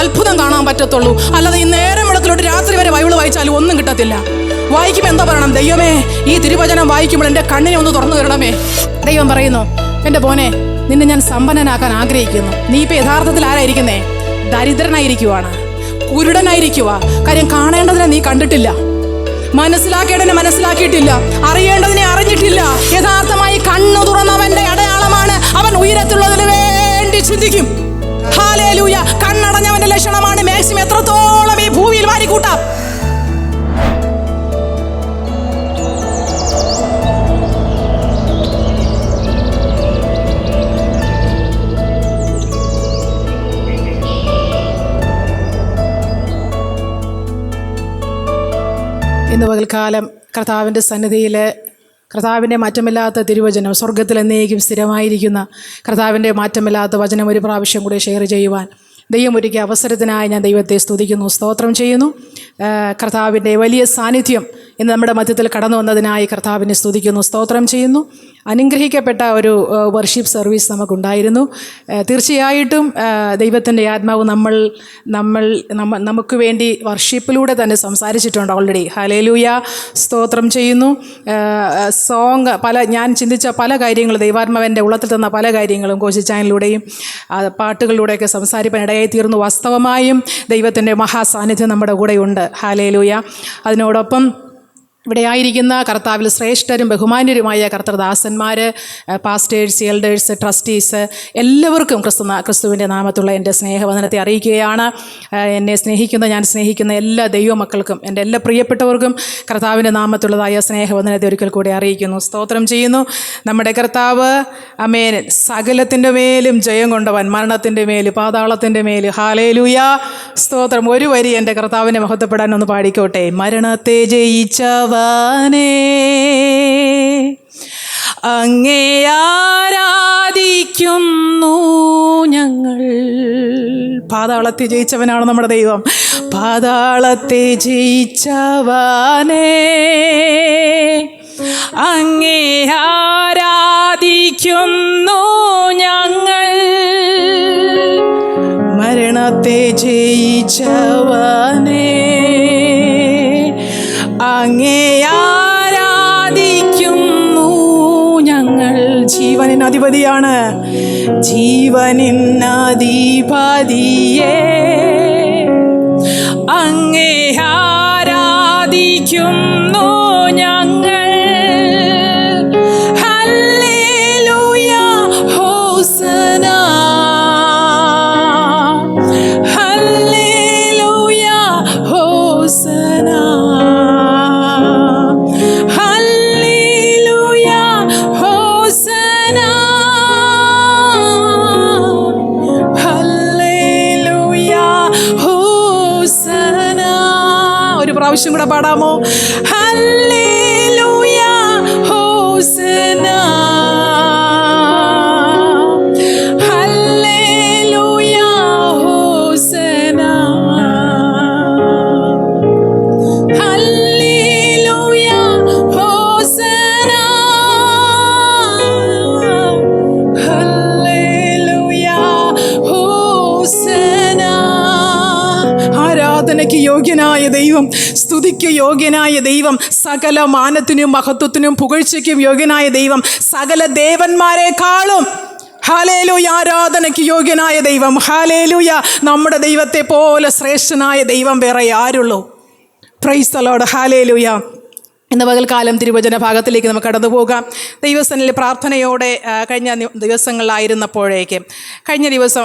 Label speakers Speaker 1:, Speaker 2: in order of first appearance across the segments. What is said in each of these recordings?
Speaker 1: അത്ഭുതം കാണാൻ പറ്റത്തുള്ളൂ. അല്ലാതെ ഈ നേരം വെളുത്തിലോട്ട് രാത്രി വരെ ബൈബിൾ വായിച്ചാലും ഒന്നും കിട്ടത്തില്ല. വായിക്കുമ്പോൾ എന്താ പറയണം? ദൈവമേ, ഈ തിരുവചനം വായിക്കുമ്പോൾ എൻ്റെ കണ്ണിനെ ഒന്ന് തുറന്നു തരണമേ. ദൈവം പറയുന്നു, എൻ്റെ മോനെ, നിന്നെ ഞാൻ സമ്പന്നനാക്കാൻ ആഗ്രഹിക്കുന്നു. നീ ഇപ്പം യഥാർത്ഥത്തിൽ ആരായിരിക്കുന്നേ? ദരിദ്രനായിരിക്കുവാണ്, കുരുടനായിരിക്കുക. കാര്യം കാണേണ്ടതിനെ നീ കണ്ടിട്ടില്ല, മനസ്സിലാക്കേണ്ടതിനെ മനസ്സിലാക്കിയിട്ടില്ല, അറിയേണ്ടതിനെ അറിഞ്ഞിട്ടില്ല. യഥാർത്ഥമായി കണ്ണു തുറന്നവന്റെ അടയാളമാണ് അവൻ ഉയരത്തുള്ളതിന് വേണ്ടി ചിന്തിക്കും. ഹല്ലേലൂയ. കണ്ണടഞ്ഞവന്റെ ലക്ഷണമാണ് മാക്സിമം എത്രത്തോളം ഈ ഭൂമിയിൽ വാരിക്കൂട്ടാം. ഇന്ന് പകൽക്കാലം കർത്താവിൻ്റെ സന്നിധിയിൽ കർത്താവിൻ്റെ മാറ്റമില്ലാത്ത തിരുവചനം, സ്വർഗത്തിൽ എന്നേക്കും സ്ഥിരമായിരിക്കുന്ന കർത്താവിൻ്റെ മാറ്റമില്ലാത്ത വചനം ഒരു പ്രാവശ്യം കൂടി ഷെയർ ചെയ്യുവാൻ ദൈവം ഒരുക്കിയ അവസരത്തിനായി ഞാൻ ദൈവത്തെ സ്തുതിക്കുന്നു, സ്തോത്രം ചെയ്യുന്നു. കർത്താവിൻ്റെ വലിയ സാന്നിധ്യം ഇന്ന് നമ്മുടെ മധ്യത്തിൽ കടന്നു വന്നതിനായി കർത്താവിനെ സ്തുതിക്കുന്നു, സ്തോത്രം ചെയ്യുന്നു. അനുഗ്രഹിക്കപ്പെട്ട ഒരു വർഷിപ്പ് സർവീസ് നമുക്കുണ്ടായിരുന്നു. തീർച്ചയായിട്ടും ദൈവത്തിൻ്റെ ആത്മാവ് നമുക്ക് വേണ്ടി വർഷിപ്പിലൂടെ തന്നെ സംസാരിച്ചിട്ടുണ്ട് ഓൾറെഡി. ഹല്ലേലൂയ, സ്തോത്രം ചെയ്യുന്നു. ഞാൻ ചിന്തിച്ച പല കാര്യങ്ങളും, ദൈവാത്മാവിൻ്റെ ഉള്ളത്തിൽ തന്ന പല കാര്യങ്ങളും കോശിച്ചാനിലൂടെയും പാട്ടുകളിലൂടെയൊക്കെ സംസാരിക്കാൻ ഇടയായി തീർന്നു. വാസ്തവമായും ദൈവത്തിൻ്റെ മഹാസാന്നിധ്യം നമ്മുടെ കൂടെയുണ്ട്. ഹല്ലേലൂയ. അതിനോടൊപ്പം ഇവിടെ ആയിരിക്കുന്ന കർത്താവിൽ ശ്രേഷ്ഠരും ബഹുമാന്യരുമായ കർത്തൃദാസന്മാർ, പാസ്റ്റേഴ്സ്, എൽഡേഴ്സ്, ട്രസ്റ്റീസ്, എല്ലാവർക്കും ക്രിസ്തുവിൻ്റെ നാമത്തുള്ള എൻ്റെ സ്നേഹവന്ദനത്തെ അറിയിക്കുകയാണ്. ഞാൻ സ്നേഹിക്കുന്ന എല്ലാ ദൈവമക്കൾക്കും, എൻ്റെ എല്ലാ പ്രിയപ്പെട്ടവർക്കും കർത്താവിൻ്റെ നാമത്തുള്ളതായ സ്നേഹവന്ദനത്തെ ഒരിക്കൽ കൂടി അറിയിക്കുന്നു, സ്തോത്രം ചെയ്യുന്നു. നമ്മുടെ കർത്താവ് ആമേൻ സകലത്തിൻ്റെ മേലും ജയം കൊണ്ടവൻ, മരണത്തിൻ്റെ മേൽ, പാതാളത്തിൻ്റെ മേൽ. ഹല്ലേലൂയ, സ്തോത്രം. ഒരു വരി എൻ്റെ കർത്താവിനെ മഹത്വപ്പെടാൻ ഒന്ന് പാടിക്കോട്ടെ. മരണത്തെ ജയിച്ചവ അങ്ങേ ആരാധിക്കുന്നു ഞങ്ങൾ. പാതാളത്തെ ജയിച്ചവനാണ് നമ്മുടെ ദൈവം. പാതാളത്തെ ജയിച്ചവനെ അങ്ങേ ആരാധിക്കുന്നു ഞങ്ങൾ. മരണത്തെ ജയിച്ചവനെ അങ്ങേ ആരാധിക്കുന്നു ഞങ്ങൾ. ജീവനിൻ അധിപതിയാണ്, ജീവനിൻ അധിപതിയെ അങ്ങേ ആരാധിക്കുന്നു ഞങ്ങൾ. ഹല്ലേലൂയ, ഹോസന, ഹല്ലേലൂയ, ഹോസന, പ്രാവശ്യം കൂടെ പാടാമോ? ഹല്ലേലൂയ, ഹോസന, ഹല്ലേലൂയ, ഹോസന, ഹല്ലേലൂയ, ഹോസന, ഹല്ലേലൂയ, ഹോസന. ആരാധനയ്ക്ക് യോഗ്യനായ ദൈവം, സ്തുതിക്ക് യോഗ്യനായ ദൈവം, സകല മാനത്തിനും മഹത്വത്തിനും പുകഴ്ചയ്ക്കും യോഗ്യനായ ദൈവം, സകല ദേവന്മാരെക്കാളും ഹല്ലേലൂയ ആരാധനയ്ക്ക് യോഗ്യനായ ദൈവം. ഹല്ലേലൂയ. നമ്മുടെ ദൈവത്തെ പോലെ ശ്രേഷ്ഠനായ ദൈവം വേറെ ആരുള്ളൂ? Praise the Lord. ഹല്ലേലൂയ. ഇന്ന് പകൽക്കാലം തിരുവചന ഭാഗത്തിലേക്ക് നമുക്ക് കടന്നു പോകാം. ദൈവസന്നിധിയിൽ പ്രാർത്ഥനയോടെ കഴിഞ്ഞ ദിവസങ്ങളിലായിരുന്നപ്പോഴേക്കും കഴിഞ്ഞ ദിവസം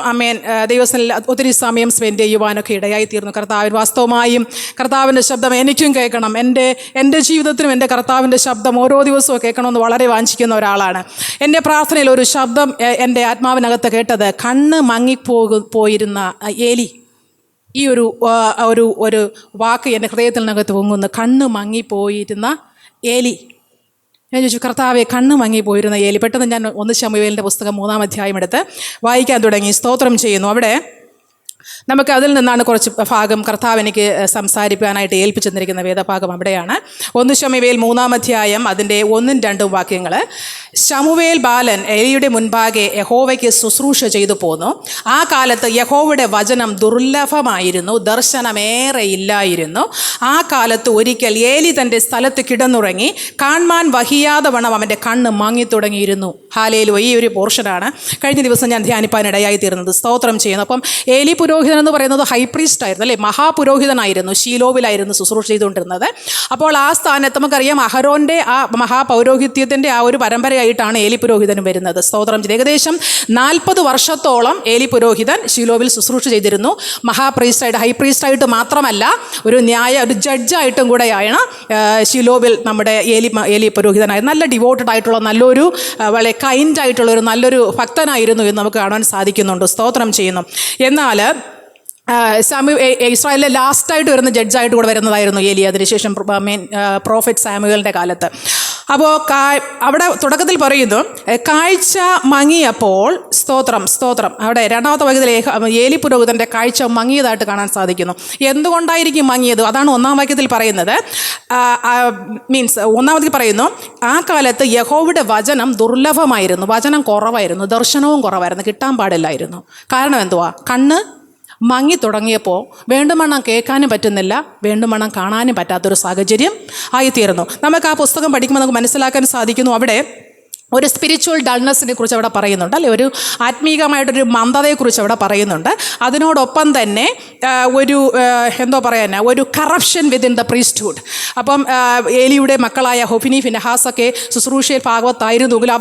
Speaker 1: ദൈവസന്നിധിയിൽ ഒത്തിരി സമയം സ്പെൻഡ് ചെയ്യുവാനൊക്കെ ഇടയായിത്തീർന്നു. കർത്താവിന് വാസ്തവമായും കർത്താവിൻ്റെ ശബ്ദം എനിക്കും കേൾക്കണം, എൻ്റെ ജീവിതത്തിനും എൻ്റെ കർത്താവിൻ്റെ ശബ്ദം ഓരോ ദിവസവും കേൾക്കണമെന്ന് വളരെ വാഞ്ചിക്കുന്ന ഒരാളാണ്. എൻ്റെ പ്രാർത്ഥനയിൽ ഒരു ശബ്ദം എൻ്റെ ആത്മാവിനകത്ത് കേട്ടത്, കണ്ണ് മങ്ങിപ്പോയിരുന്ന ഏലി. ഈ ഒരു വാക്ക് എൻ്റെ ഹൃദയത്തിനകത്ത് പൊങ്ങുന്നു. കണ്ണ് മങ്ങിപ്പോയിരുന്ന ഏലി. ഞാൻ ചോദിച്ചു, കർത്താവെ, കണ്ണ് മങ്ങിപ്പോയിരുന്ന ഏലി. പെട്ടെന്ന് ഞാൻ 1 ശമൂവേലിൻ്റെ പുസ്തകം 3-ാം അധ്യായം എടുത്ത് വായിക്കാൻ തുടങ്ങി. സ്തോത്രം ചെയ്യുന്നു. അവിടെ നമുക്ക് അതിൽ നിന്നാണ് കുറച്ച് ഭാഗം കർത്താവ് എനിക്ക് സംസാരിക്കാനായിട്ട് ഏൽപ്പിച്ചു തന്നിരിക്കുന്ന വേദഭാഗം അവിടെയാണ്. 1 ശമൂവേൽ 3-ാം അധ്യായം അതിൻ്റെ 1-2 വാക്യങ്ങൾ. ശമൂവേൽ ബാലൻ ഏലിയുടെ മുൻപാകെ യഹോവയ്ക്ക് ശുശ്രൂഷ ചെയ്തു പോന്നു. ആ കാലത്ത് യഹോവയുടെ വചനം ദുർലഭമായിരുന്നു, ദർശനമേറെ ഇല്ലായിരുന്നു. ആ കാലത്ത് ഒരിക്കൽ ഏലി തൻ്റെ സ്ഥലത്ത് കിടന്നുറങ്ങി, കാൺമാൻ വഹിയാതെ വണ്ണം അവൻ്റെ കണ്ണ് മങ്ങിത്തുടങ്ങിയിരുന്നു. ഹല്ലേലൂയ. ഈ ഒരു പോർഷനാണ് കഴിഞ്ഞ ദിവസം ഞാൻ ധ്യാനിപ്പാനിടയായി തീർന്നത്. സ്തോത്രം ചെയ്യുന്നു. അപ്പം ഏലി പുരോഹിതൻ എന്ന് പറയുന്നത് ഹൈ പ്രീസ്റ്റ് ആയിരുന്നു, അല്ലേ? മഹാപുരോഹിതനായിരുന്നു, ശീലോവിലായിരുന്നു ശുശ്രൂഷ ചെയ്തുകൊണ്ടിരുന്നത്. അപ്പോൾ ആ സ്ഥാനത്ത് നമുക്കറിയാം അഹരോൻ്റെ ആ മഹാപൗരോഹിത്യത്തിൻ്റെ ആ ഒരു പരമ്പരയായിട്ടാണ് ഏലി പുരോഹിതൻ വരുന്നത്. സ്തോത്രം ചെയ്ത് ഏകദേശം 40 വർഷത്തോളം ഏലി പുരോഹിതൻ ശീലോവിൽ ശുശ്രൂഷ ചെയ്തിരുന്നു. മഹാപ്രീസ്റ്റായിട്ട്, ഹൈ പ്രീസ്റ്റായിട്ട് മാത്രമല്ല, ഒരു ജഡ്ജായിട്ടും കൂടെയാണ് ശീലോവിൽ നമ്മുടെ ഏലി പുരോഹിതനായത്. നല്ല ഡിവോട്ടഡ് ആയിട്ടുള്ള, നല്ലൊരു വളരെ കൈൻഡ് ആയിട്ടുള്ള ഒരു നല്ലൊരു ഭക്തനായിരുന്നു എന്ന് നമുക്ക് കാണാൻ സാധിക്കുന്നുണ്ട്. സ്തോത്രം ചെയ്യുന്നു. എന്നാൽ ഇസ്രായേലിലെ ലാസ്റ്റായിട്ട് വരുന്ന ജഡ്ജായിട്ട് കൂടെ വരുന്നതായിരുന്നു ഏലി, അതിനുശേഷം പ്രോഫറ്റ് സാമുവേലിൻ്റെ കാലത്ത്. അപ്പോൾ അവിടെ തുടക്കത്തിൽ പറയുന്നു, കാഴ്ച മങ്ങിയപ്പോൾ, സ്തോത്രം, അവിടെ 2-ാമത്തെ വാക്യത്തിൽ ഏലി പുരോഹിതൻ്റെ കാഴ്ച മങ്ങിയതായിട്ട് കാണാൻ സാധിക്കുന്നു. എന്തുകൊണ്ടായിരിക്കും മങ്ങിയത്? അതാണ് 1-ാം വാക്യത്തിൽ പറയുന്നത്. ഒന്നാമത് പറയുന്നു, ആ കാലത്ത് യഹോവയുടെ വചനം ദുർലഭമായിരുന്നു, വചനം കുറവായിരുന്നു, ദർശനവും കുറവായിരുന്നു, കിട്ടാൻ പാടില്ലായിരുന്നു. കാരണം എന്തുവാ? കണ്ണ് മങ്ങി തുടങ്ങിയപ്പോൾ വേണ്ടുമണ്ണം കേൾക്കാനും പറ്റുന്നില്ല, വേണ്ടുമണ്ണം കാണാനും പറ്റാത്തൊരു സാഹചര്യം ആയിത്തീർന്നു. നമുക്ക് ആ പുസ്തകം പഠിക്കുമ്പോൾ നമുക്ക് മനസ്സിലാക്കാൻ സാധിക്കുന്നു, അവിടെ ഒരു സ്പിരിച്വൽ ഡൾനെസ്സിനെ കുറിച്ച് അവിടെ പറയുന്നുണ്ട്, അല്ലേ? ഒരു ആത്മീകമായിട്ടൊരു മന്ദതയെക്കുറിച്ച് അവിടെ പറയുന്നുണ്ട്. അതിനോടൊപ്പം തന്നെ ഒരു കറപ്ഷൻ വിത്തിൻ ദ പ്രീസ്റ്റ്ഹുഡ്. അപ്പം ഏലിയുടെ മക്കളായ ഹൊഫ്നി, ഫിനെഹാസൊക്കെ ശുശ്രൂഷയിൽ ഭാഗവത്തായിരുന്നെങ്കിൽ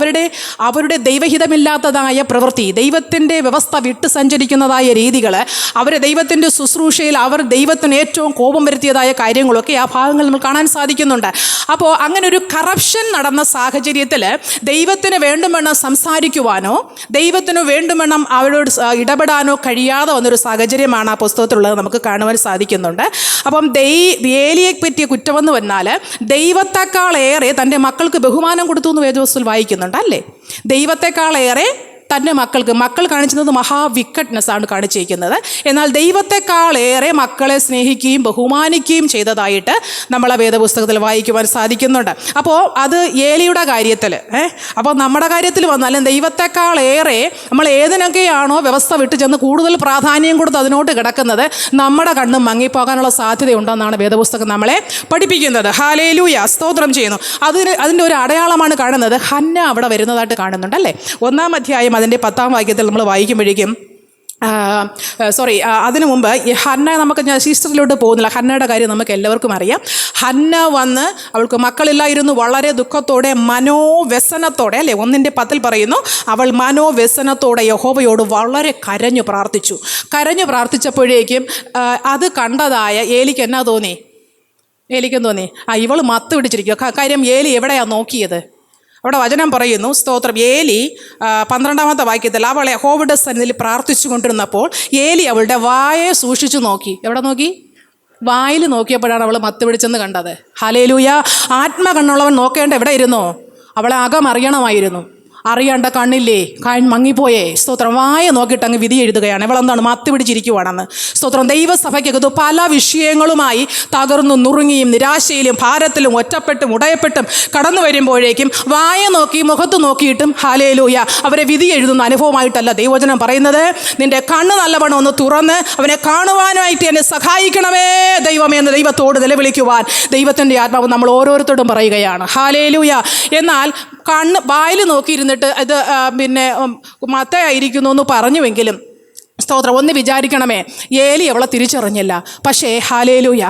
Speaker 1: അവരുടെ ദൈവഹിതമില്ലാത്തതായ പ്രവൃത്തി, ദൈവത്തിൻ്റെ വ്യവസ്ഥ വിട്ട് സഞ്ചരിക്കുന്നതായ രീതികൾ, അവരെ ദൈവത്തിൻ്റെ ശുശ്രൂഷയിൽ അവർ ദൈവത്തിന് ഏറ്റവും കോപം വരുത്തിയതായ കാര്യങ്ങളൊക്കെ ആ ഭാഗങ്ങൾ നമ്മൾ കാണാൻ സാധിക്കുന്നുണ്ട്. അപ്പോൾ അങ്ങനെ ഒരു കറപ്ഷൻ നടന്ന സാഹചര്യത്തിൽ ദൈവത്തിന് വേണ്ടുമെണ്ണം സംസാരിക്കുവാനോ ദൈവത്തിന് വേണ്ടുമെണ്ണം അവരോട് ഇടപെടാനോ കഴിയാതെ വന്നൊരു സാഹചര്യമാണ് ആ പുസ്തകത്തിലുള്ളത് നമുക്ക് കാണുവാൻ സാധിക്കുന്നുണ്ട്. അപ്പം ഏലിയെ പറ്റിയ കുറ്റമെന്ന് പറഞ്ഞാൽ ദൈവത്തെക്കാളേറെ തൻ്റെ മക്കൾക്ക് ബഹുമാനം കൊടുത്തു എന്ന് വേദപുസ്തകത്തിൽ വായിക്കുന്നുണ്ട്, അല്ലേ? ദൈവത്തെക്കാളേറെ തൻ്റെ മക്കൾ കാണിച്ചിരുന്നത് മഹാവിക്കറ്റ്നെസ് ആണ് കാണിച്ചിരിക്കുന്നത്. എന്നാൽ ദൈവത്തെക്കാളേറെ മക്കളെ സ്നേഹിക്കുകയും ബഹുമാനിക്കുകയും ചെയ്തതായിട്ട് നമ്മളെ വേദപുസ്തകത്തിൽ വായിക്കുവാൻ സാധിക്കുന്നുണ്ട്. അപ്പോൾ അത് ഏലിയുടെ കാര്യത്തിൽ, അപ്പോൾ നമ്മുടെ കാര്യത്തിൽ വന്നാലും ദൈവത്തെക്കാളേറെ നമ്മൾ ഏതിനൊക്കെയാണോ വ്യവസ്ഥ വിട്ട് ചെന്ന് കൂടുതൽ പ്രാധാന്യം കൊടുത്ത് അതിനോട്ട് കിടക്കുന്നത്, നമ്മുടെ കണ്ണും മങ്ങിപ്പോകാനുള്ള സാധ്യതയുണ്ടെന്നാണ് വേദപുസ്തകം നമ്മളെ പഠിപ്പിക്കുന്നത്. ഹല്ലേലൂയ. സ്തോത്രം ചെയ്യുന്നു. അതിൻ്റെ ഒരു അടയാളമാണ് കാണുന്നത്. ഹന്ന അവിടെ വരുന്നതായിട്ട് കാണുന്നുണ്ട്, അല്ലേ? 1-ാം അധ്യായം അതിൻ്റെ 10-ാം വാക്യത്തിൽ നമ്മൾ വായിക്കുമ്പോഴേക്കും അതിനു മുമ്പ് ഹന്ന, ഞാൻ ഹിസ്റ്ററിലോട്ട് പോകുന്നില്ല, ഹന്നയുടെ കാര്യം നമുക്ക് എല്ലാവർക്കും അറിയാം. ഹന്ന വന്ന് അവൾക്ക് മക്കളില്ലായിരുന്നു, വളരെ ദുഃഖത്തോടെ മനോവ്യസനത്തോടെ, അല്ലേ? 1-10 പറയുന്നു, അവൾ മനോവ്യസനത്തോടെ യഹോവയോട് വളരെ കരഞ്ഞു പ്രാർത്ഥിച്ചപ്പോഴേക്കും അത് കണ്ടതായ ഏലിക്ക് എന്നാ തോന്നി? ഏലിക്കും തോന്നി ഇവൾ മത്ത് പിടിച്ചിരിക്കുക. കാര്യം ഏലി എവിടെയാണ് നോക്കിയത്? അവിടെ വചനം പറയുന്നു, സ്തോത്രം, ഏലി 12-ാമത്തെ വാക്യത്തിൽ അവൾ യഹോവയുടെ സന്നിധിയിൽ പ്രാർത്ഥിച്ചു കൊണ്ടിരുന്നപ്പോൾ ഏലി അവളുടെ വായെ സൂക്ഷിച്ചു നോക്കി. എവിടെ നോക്കി? വായിൽ നോക്കിയപ്പോഴാണ് അവൾ മത്ത് പിടിച്ചെന്ന് കണ്ടത്. ഹല്ലേലൂയ. ആത്മകണ്ണുള്ളവൻ നോക്കേണ്ട എവിടെ ഇരുന്നോ? അവളെ അകം അറിയണമായിരുന്നു. അറിയാണ്ട കണ്ണില്ലേ, മങ്ങിപ്പോയേ. സ്തോത്രം, വായ നോക്കിയിട്ട് അങ്ങ് വിധി എഴുതുകയാണ്. ഇവളെന്താണ്? മത്ത് പിടിച്ചിരിക്കുവാണെന്ന്. സ്തോത്രം. ദൈവസഭയ്ക്കകത്ത് പല വിഷയങ്ങളുമായി തകർന്നു നുറുങ്ങിയും നിരാശയിലും ഭാരത്തിലും ഒറ്റപ്പെട്ടും ഉടയപ്പെട്ടും കടന്നു വരുമ്പോഴേക്കും വായ നോക്കി മുഖത്ത് നോക്കിയിട്ടും ഹല്ലേലൂയ അവരെ വിധി എഴുതുന്ന അനുഭവമായിട്ടല്ല ദൈവവചനം പറയുന്നത്. നിന്റെ കണ്ണ് നല്ലവണ്ണം ഒന്ന് തുറന്ന് അവനെ കാണുവാനായിട്ട് എന്നെ സഹായിക്കണമേ ദൈവമേ എന്ന് ദൈവത്തോട് നിലവിളിക്കുവാൻ ദൈവത്തിൻ്റെ ആത്മാവ് നമ്മൾ ഓരോരുത്തരോടും പറയുകയാണ്. ഹല്ലേലൂയ. എന്നാൽ വായിൽ നോക്കിയിരുന്നിട്ട് ഇത് മത്തയായിരിക്കുന്നു എന്ന് പറഞ്ഞുവെങ്കിലും സ്തോത്രം, ഒന്ന് വിചാരിക്കണമേ, ഏലി അവളെ തിരിച്ചറിഞ്ഞില്ല. പക്ഷേ ഹല്ലേലൂയ,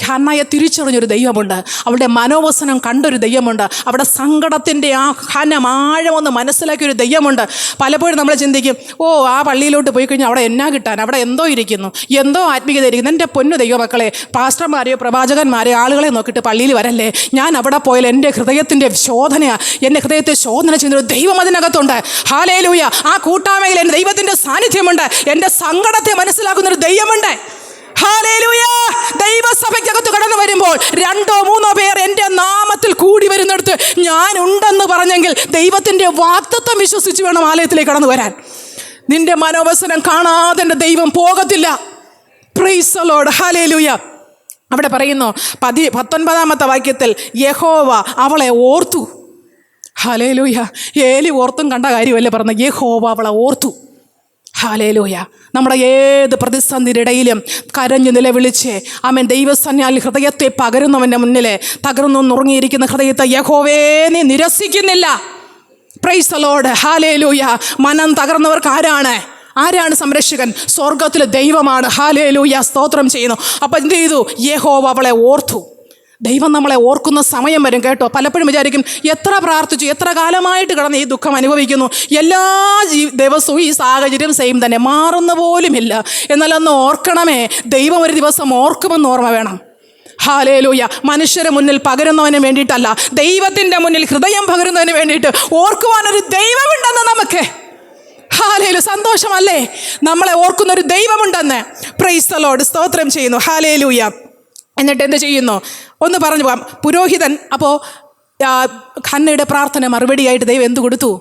Speaker 1: ഹന്നയെ തിരിച്ചറിഞ്ഞൊരു ദൈവമുണ്ട്. അവളുടെ മനോവസനം കണ്ടൊരു ദൈവമുണ്ട്. അവിടെ സങ്കടത്തിൻ്റെ ആ ഖനം ആഴമൊന്ന് മനസ്സിലാക്കിയൊരു ദൈവമുണ്ട്. പലപ്പോഴും നമ്മൾ ചിന്തിക്കും, ആ പള്ളിയിലോട്ട് പോയി കഴിഞ്ഞാൽ അവിടെ എന്നാ കിട്ടാൻ, അവിടെ എന്തോ ഇരിക്കുന്നു, എന്തോ ആത്മീയത ഇരിക്കുന്നു. എൻ്റെ പൊന്നു ദൈവമക്കളെ, പാസ്റ്റർമാരെയോ പ്രവാചകന്മാരെയോ ആളുകളെ നോക്കിയിട്ട് പള്ളിയിൽ വരല്ലേ. ഞാൻ അവിടെ പോയാൽ എൻ്റെ ഹൃദയത്തിൻ്റെ ശോധനയാണ്, എൻ്റെ ഹൃദയത്തെ ശോധന ചെയ്യുന്നൊരു ദൈവം അതിനകത്തുണ്ട്. ഹല്ലേലൂയ. ആ കൂട്ടായ്മയിൽ എൻ്റെ ദൈവത്തിൻ്റെ സാന്നിധ്യമുണ്ട്. എൻ്റെ സങ്കടത്തെ മനസ്സിലാക്കുന്നൊരു ദൈവമുണ്ട്. ഹല്ലേലൂയ. ദൈവസഭയ്ക്കകത്ത് കടന്നു വരുമ്പോൾ 2-3 പേർ എൻ്റെ നാമത്തിൽ കൂടി വരുന്നിടത്ത് ഞാൻ ഉണ്ടെന്ന് പറഞ്ഞെങ്കിൽ ദൈവത്തിൻ്റെ വാഗ്ദത്തം വിശ്വസിച്ച് വേണം ആലയത്തിലേക്ക് കടന്നു വരാൻ. നിന്റെ മനോവസനം കാണാതെ എൻ്റെ ദൈവം പോകത്തില്ല. Price the Lord, hallelujah. അവിടെ പറയുന്നു 19 വാക്യത്തിൽ യഹോവ അവളെ ഓർത്തു. ഹല്ലേലൂയ. ഏലി ഓർത്തും കണ്ട കാര്യമല്ലേ പറഞ്ഞത്, യഹോവ അവളെ ഓർത്തു. ഹല്ലേലൂയ. നമ്മുടെ ഏത് പ്രതിസന്ധിയുടെ ഇടയിലും കരഞ്ഞു നിലവിളിച്ച് ആമേൻ ദൈവസന്നിധിയിൽ ഹൃദയത്തെ പകരുന്നവൻ്റെ മുന്നിലെ തകർന്നു നുറുങ്ങിയിരിക്കുന്ന ഹൃദയത്തെ യഹോവേ നീ നിരസിക്കുന്നില്ല. പ്രൈസ് ദി ലോർഡ്, ഹല്ലേലൂയ. മനം തകർന്നവർക്ക് ആരാണ് സംരക്ഷകൻ? സ്വർഗത്തിലെ ദൈവമാണ്. ഹല്ലേലൂയ, സ്തോത്രം ചെയ്യുന്നു. അപ്പം എന്ത് ചെയ്തു? യഹോവ അവളെ ഓർത്തു. ദൈവം നമ്മളെ ഓർക്കുന്ന സമയം വരും കേട്ടോ. പലപ്പോഴും വിചാരിക്കും എത്ര പ്രാർത്ഥിച്ചു, എത്ര കാലമായിട്ട് കിടന്ന് ഈ ദുഃഖം അനുഭവിക്കുന്നു, എല്ലാ ദിവസവും ഈ സാഹചര്യം സെയിം തന്നെ, മാറുന്ന പോലുമില്ല. എന്നാലൊന്ന് ഓർക്കണമേ, ദൈവം ഒരു ദിവസം ഓർക്കുമെന്ന് ഓർമ്മ വേണം. ഹല്ലേലൂയ. മനുഷ്യരെ മുന്നിൽ പകരുന്നവന് വേണ്ടിയിട്ടല്ല, ദൈവത്തിൻ്റെ മുന്നിൽ ഹൃദയം പകരുന്നതിന് വേണ്ടിയിട്ട് ഓർക്കുവാനൊരു ദൈവമുണ്ടെന്ന് നമുക്ക്. ഹല്ലേലൂയ, സന്തോഷമല്ലേ? നമ്മളെ ഓർക്കുന്നൊരു ദൈവമുണ്ടെന്ന്. പ്രൈസ് ദി ലോർഡ്, സ്തോത്രം ചെയ്യുന്നു. ഹല്ലേലൂയ. എന്നിട്ട് എന്ത് ചെയ്യുന്നു ഒന്ന് പറഞ്ഞു പോകാം. പുരോഹിതൻ അപ്പോൾ ഹന്നയുടെ പ്രാർത്ഥന മറുപടിയായിട്ട് ദൈവം എന്ത് കൊടുത്തു?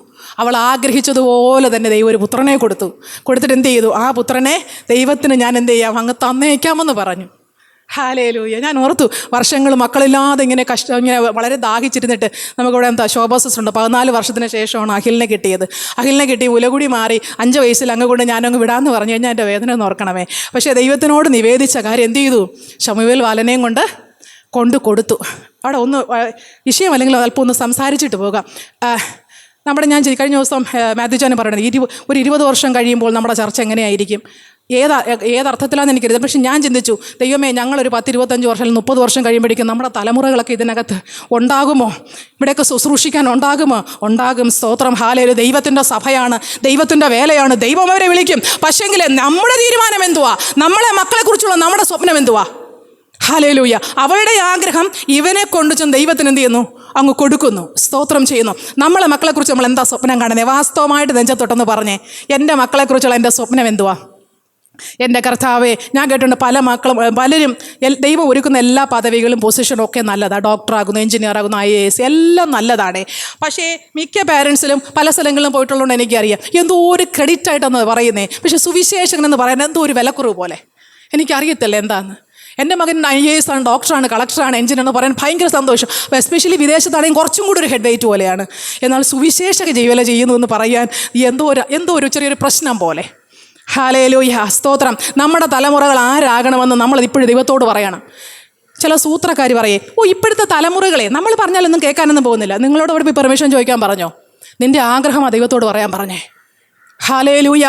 Speaker 1: അവൾ ആഗ്രഹിച്ചതുപോലെ തന്നെ ദൈവം ഒരു പുത്രനെ കൊടുത്തിട്ട് എന്ത് ചെയ്തു? ആ പുത്രനെ ദൈവത്തിന് ഞാൻ എന്ത് ചെയ്യാം, അങ്ങ് തന്നേക്കാമെന്ന് പറഞ്ഞു. ഹല്ലേലൂയ. ഞാൻ ഓർത്തു, വർഷങ്ങൾ മക്കളില്ലാതെ ഇങ്ങനെ ഇങ്ങനെ വളരെ ദാഹിച്ചിരുന്നിട്ട് നമുക്കിവിടെ എന്താ ശോഭാസസ് ഉണ്ട്. 14 വർഷത്തിന് ശേഷമാണ് അഖിലിനെ കിട്ടിയത്. അഖിലിനെ കിട്ടി ഉലകൂടി മാറി 5 വയസ്സിൽ അങ്ങ് കൊണ്ട് ഞാനങ്ങ് വിടാമെന്ന് പറഞ്ഞു കഴിഞ്ഞാൽ എൻ്റെ വേദന ഒന്ന് ഓർക്കണമേ. പക്ഷേ ദൈവത്തിനോട് നിവേദിച്ച കാര്യം എന്ത് ചെയ്തു? ശമൂവേൽ ബാലനെയും കൊണ്ട് കൊടുത്തു. അവിടെ ഒന്ന് വിഷയം അല്ലെങ്കിൽ അല്പം ഒന്ന് സംസാരിച്ചിട്ട് പോകാം. ഞാൻ കഴിഞ്ഞ ദിവസം മാത്യു ജോൻ പറയണത്, ഒരു 20 വർഷം കഴിയുമ്പോൾ നമ്മുടെ ചർച്ച എങ്ങനെയായിരിക്കും, ഏതർത്ഥത്തിലാണെന്ന് എനിക്കറിയാം. പക്ഷെ ഞാൻ ചിന്തിച്ചു, ദൈവമേ, ഞങ്ങളൊരു 10-25 വർഷം 30 വർഷം കഴിയുമ്പോഴേക്കും നമ്മുടെ തലമുറകളൊക്കെ ഇതിനകത്ത് ഉണ്ടാകുമോ? ഇവിടെയൊക്കെ ശുശ്രൂഷിക്കാൻ ഉണ്ടാകും. സ്തോത്രം, ഹല്ലേലൂയ. ദൈവത്തിൻ്റെ സഭയാണ്, ദൈവത്തിൻ്റെ വേലയാണ്, ദൈവം അവരെ വിളിക്കും. പക്ഷേങ്കിൽ നമ്മുടെ തീരുമാനം എന്തുവാ? നമ്മളെ മക്കളെക്കുറിച്ചുള്ള നമ്മുടെ സ്വപ്നം എന്തുവാ? ഹല്ലേലൂയ. അവളുടെ ആഗ്രഹം ഇവനെ കൊണ്ടു ചെന്ന് ദൈവത്തിന് എന്ത് ചെയ്യുന്നു? അങ്ങ് കൊടുക്കുന്നു. സ്തോത്രം ചെയ്യുന്നു. നമ്മളെ മക്കളെക്കുറിച്ച് നമ്മൾ എന്താ സ്വപ്നം കാണുന്നത്? വാസ്തവമായിട്ട് നെഞ്ചത്തൊട്ടെന്ന് പറഞ്ഞേ, എൻ്റെ മക്കളെക്കുറിച്ചുള്ള എൻ്റെ സ്വപ്നം എന്തുവാ? എൻ്റെ കർത്താവേ, ഞാൻ കേട്ടിട്ടുണ്ട് പലരും ദൈവം ഒരുക്കുന്ന എല്ലാ പദവികളും പൊസിഷനും ഒക്കെ നല്ലതാണ്. ഡോക്ടറാകുന്നു, എഞ്ചിനീയർ ആകുന്നു, IAS എല്ലാം നല്ലതാണ്. പക്ഷേ മിക്ക പാരൻസിലും പല സ്ഥലങ്ങളിലും പോയിട്ടുള്ളതുകൊണ്ട് എനിക്കറിയാം എന്തോ ഒരു ക്രെഡിറ്റ് ആയിട്ടെന്ന് പറയുന്നേ. പക്ഷേ സുവിശേഷകൻ എന്ന് പറയുന്നത് എന്തോ ഒരു വിലക്കുറവ് പോലെ. എനിക്കറിയത്തില്ല എന്താന്ന്. എൻ്റെ മകൻ IAS ആണ്, ഡോക്ടറാണ്, കളക്ടറാണ്, എഞ്ചിനീയർ എന്ന് പറയാൻ ഭയങ്കര സന്തോഷം. അപ്പോൾ എസ്പെഷ്യലി വിദേശത്താണെങ്കിൽ കുറച്ചും കൂടി ഒരു ഹെഡ് വെയിറ്റ് പോലെയാണ്. എന്നാൽ സുവിശേഷക ജീവല ചെയ്യുന്നു എന്ന് പറയാൻ എന്തോ ഒരു ചെറിയൊരു പ്രശ്നം പോലെ. ഹല്ലേലൂയ, സ്തോത്രം. നമ്മുടെ തലമുറകൾ ആരാകണമെന്ന് നമ്മൾ ഇപ്പോഴും ദൈവത്തോട് പറയണം. ചില സൂത്രക്കാർ പറയേ, ഇപ്പോഴത്തെ തലമുറകളെ നമ്മൾ പറഞ്ഞാലൊന്നും കേൾക്കാനൊന്നും പോകുന്നില്ല. നിങ്ങളോട് അവിടെ പോയി പെർമിഷൻ ചോദിക്കാൻ പറഞ്ഞോ? നിൻ്റെ ആഗ്രഹം ആ ദൈവത്തോട് പറയാൻ പറഞ്ഞേ. ഹല്ലേലൂയ,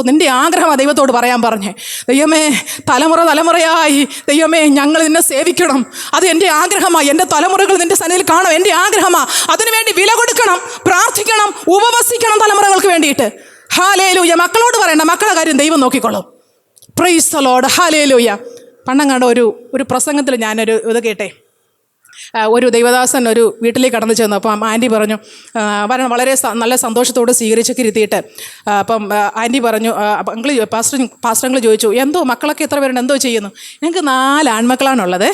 Speaker 1: നിൻ്റെ ആഗ്രഹം ആ ദൈവത്തോട് പറയാൻ പറഞ്ഞേ. ദൈവമേ, തലമുറയായി ദൈവമേ, ഞങ്ങൾ നിന്നെ സേവിക്കണം. അത് എൻ്റെ ആഗ്രഹമാണ്. എൻ്റെ തലമുറകൾ നിൻ്റെ സന്നിധിയിൽ കാണും, എൻ്റെ ആഗ്രഹമാണ്. അതിനുവേണ്ടി വില കൊടുക്കണം, പ്രാർത്ഥിക്കണം, ഉപവസിക്കണം തലമുറകൾക്ക് വേണ്ടിയിട്ട്. ഹല്ലേലൂയ. മക്കളോട് പറയണ്ട, മക്കളുടെ കാര്യം ദൈവം നോക്കിക്കോളും. പ്രൈസ് ദി ലോർഡ്, ഹല്ലേലൂയ. പണ്ടങ്ങാണ്ട് ഒരു പ്രസംഗത്തിൽ ഞാനൊരു ഇത് കേട്ടെ. ഒരു ദൈവദാസൻ ഒരു വീട്ടിലേക്ക് കടന്നു ചെന്നു. അപ്പം ആൻറ്റി പറഞ്ഞു, വളരെ നല്ല സന്തോഷത്തോടെ സ്വീകരിച്ചൊക്കെ ഇരുത്തിയിട്ട് അപ്പം ആൻറ്റി പറഞ്ഞു, പാസ്റ്റർ ചോദിച്ചു, എന്തോ മക്കളൊക്കെ എത്ര പേരുണ്ട്, എന്തോ ചെയ്യുന്നു? ഞങ്ങൾക്ക് 4 ആൺമക്കളാണുള്ളത്.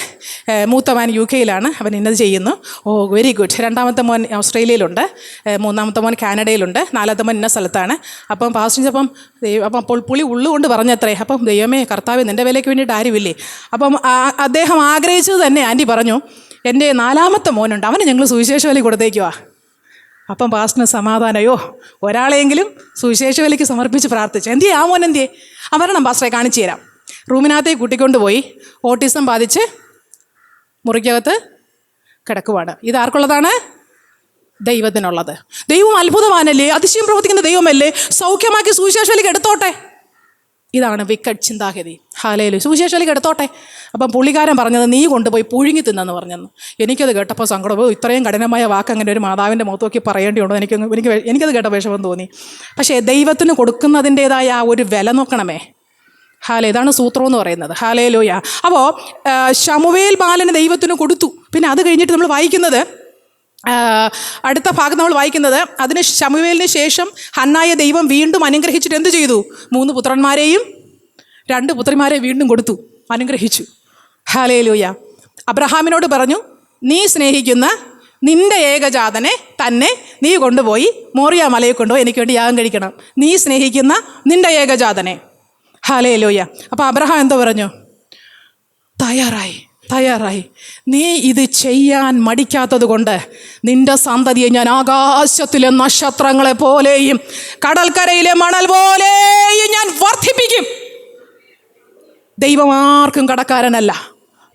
Speaker 1: മൂത്ത മോൻ UK അവൻ ഇന്നത് ചെയ്യുന്നു. Very good. 2ാമത്തെ മോൻ ഓസ്ട്രേലിയയിലുണ്ട്, 3ാമത്തെ മോൻ കാനഡയിലുണ്ട്, 4ാമത്തെ മോൻ ഇന്ന സ്ഥലത്താണ്. അപ്പം പാസ്റ്റർ അപ്പോൾ പുള്ളി ഉള്ളുകൊണ്ട് പറഞ്ഞത്രേ, അപ്പം ദൈവമേ കർത്താവേ, നിൻ്റെ വിലയ്ക്ക് വേണ്ടിയിട്ട് ആരുമില്ലേ? അപ്പം അദ്ദേഹം ആഗ്രഹിച്ചത് തന്നെ ആൻറ്റി പറഞ്ഞു, എൻ്റെ 4ാമത്തെ മോനുണ്ട്, അവന് ഞങ്ങൾ സുവിശേഷ വേല കൊടുത്തേക്കുവാ. അപ്പം പാസ്റ്ററിന് സമാധാനമോ, ഒരാളെങ്കിലും സുവിശേഷ വേലയ്ക്ക് സമർപ്പിച്ച് പ്രാർത്ഥിച്ചു. എന്തിയെ ആ മോൻ എന്തിയെ? അവരണം പാസ്റ്ററെ, കാണിച്ചു തരാം. റൂമിനകത്തേക്ക് കൂട്ടിക്കൊണ്ട് പോയി, ഓട്ടിസം ബാധിച്ച് മുറിക്കകത്ത് കിടക്കുവാണ്. ഇതാർക്കുള്ളതാണ്? ദൈവത്തിനുള്ളത്. ദൈവം അത്ഭുതവാനല്ലേ, അതിശയം പ്രവർത്തിക്കുന്ന ദൈവമല്ലേ, സൗഖ്യമാക്കി സുവിശേഷ വേലയ്ക്ക് എടുത്തോട്ടെ. ഇതാണ് വിക്കറ്റ് ചിന്താഗതി. ഹല്ലേലൂയ. സുവിശേഷയിലേക്ക് എടുത്തോട്ടെ. അപ്പം പുള്ളിക്കാരൻ പറഞ്ഞത്, നീ കൊണ്ടുപോയി പുഴുങ്ങി തിന്നെന്ന് പറഞ്ഞെന്ന്. എനിക്കത് കേട്ടപ്പോൾ സങ്കടമോ, ഇത്രയും കഠിനമായ വാക്ക് അങ്ങനെ ഒരു മാതാവിൻ്റെ മുഖത്ത് നോക്കി പറയേണ്ടിയുണ്ടോ? എനിക്കത് കേട്ട വിഷമം തോന്നി. പക്ഷേ ദൈവത്തിന് കൊടുക്കുന്നതിൻ്റേതായ ആ ഒരു വില നോക്കണമേ. ഇതാണ് സൂത്രം എന്ന് പറയുന്നത്. ഹല്ലേലൂയ. അപ്പോൾ ശമൂവേൽ ബാലന് ദൈവത്തിന് കൊടുത്തു. പിന്നെ അത് കഴിഞ്ഞിട്ട് നമ്മൾ വായിക്കുന്നത്, അടുത്ത ഭാഗം നമ്മൾ വായിക്കുന്നത്, അതിന് ശമൂവേലിന് ശേഷം ഹന്നായെ ദൈവം വീണ്ടും അനുഗ്രഹിച്ചിട്ട് എന്ത് ചെയ്തു? 3 പുത്രന്മാരെയും 2 പുത്രിമാരെയും വീണ്ടും കൊടുത്തു, അനുഗ്രഹിച്ചു. ഹല്ലേലൂയ. അബ്രഹാമിനോട് പറഞ്ഞു, നീ സ്നേഹിക്കുന്ന നിന്റെ ഏകജാതനെ തന്നെ നീ കൊണ്ടുപോയി മോറിയ മലയിൽ കൊണ്ടുപോയി എനിക്ക് വേണ്ടി യാഗം കഴിക്കണം. നീ സ്നേഹിക്കുന്ന നിന്റെ ഏകജാതനെ. ഹല്ലേലൂയ. അപ്പോൾ അബ്രഹാം എന്തോ പറഞ്ഞു? തയ്യാറായി. നീ ഇത് ചെയ്യാൻ മടിക്കാത്തത് കൊണ്ട് നിന്റെ സന്തതിയെ ഞാൻ ആകാശത്തിലെ നക്ഷത്രങ്ങളെ പോലെയും കടൽക്കരയിലെ മണൽ പോലെയും ഞാൻ വർദ്ധിപ്പിക്കും. ദൈവം ആർക്കും കടക്കാരനല്ല.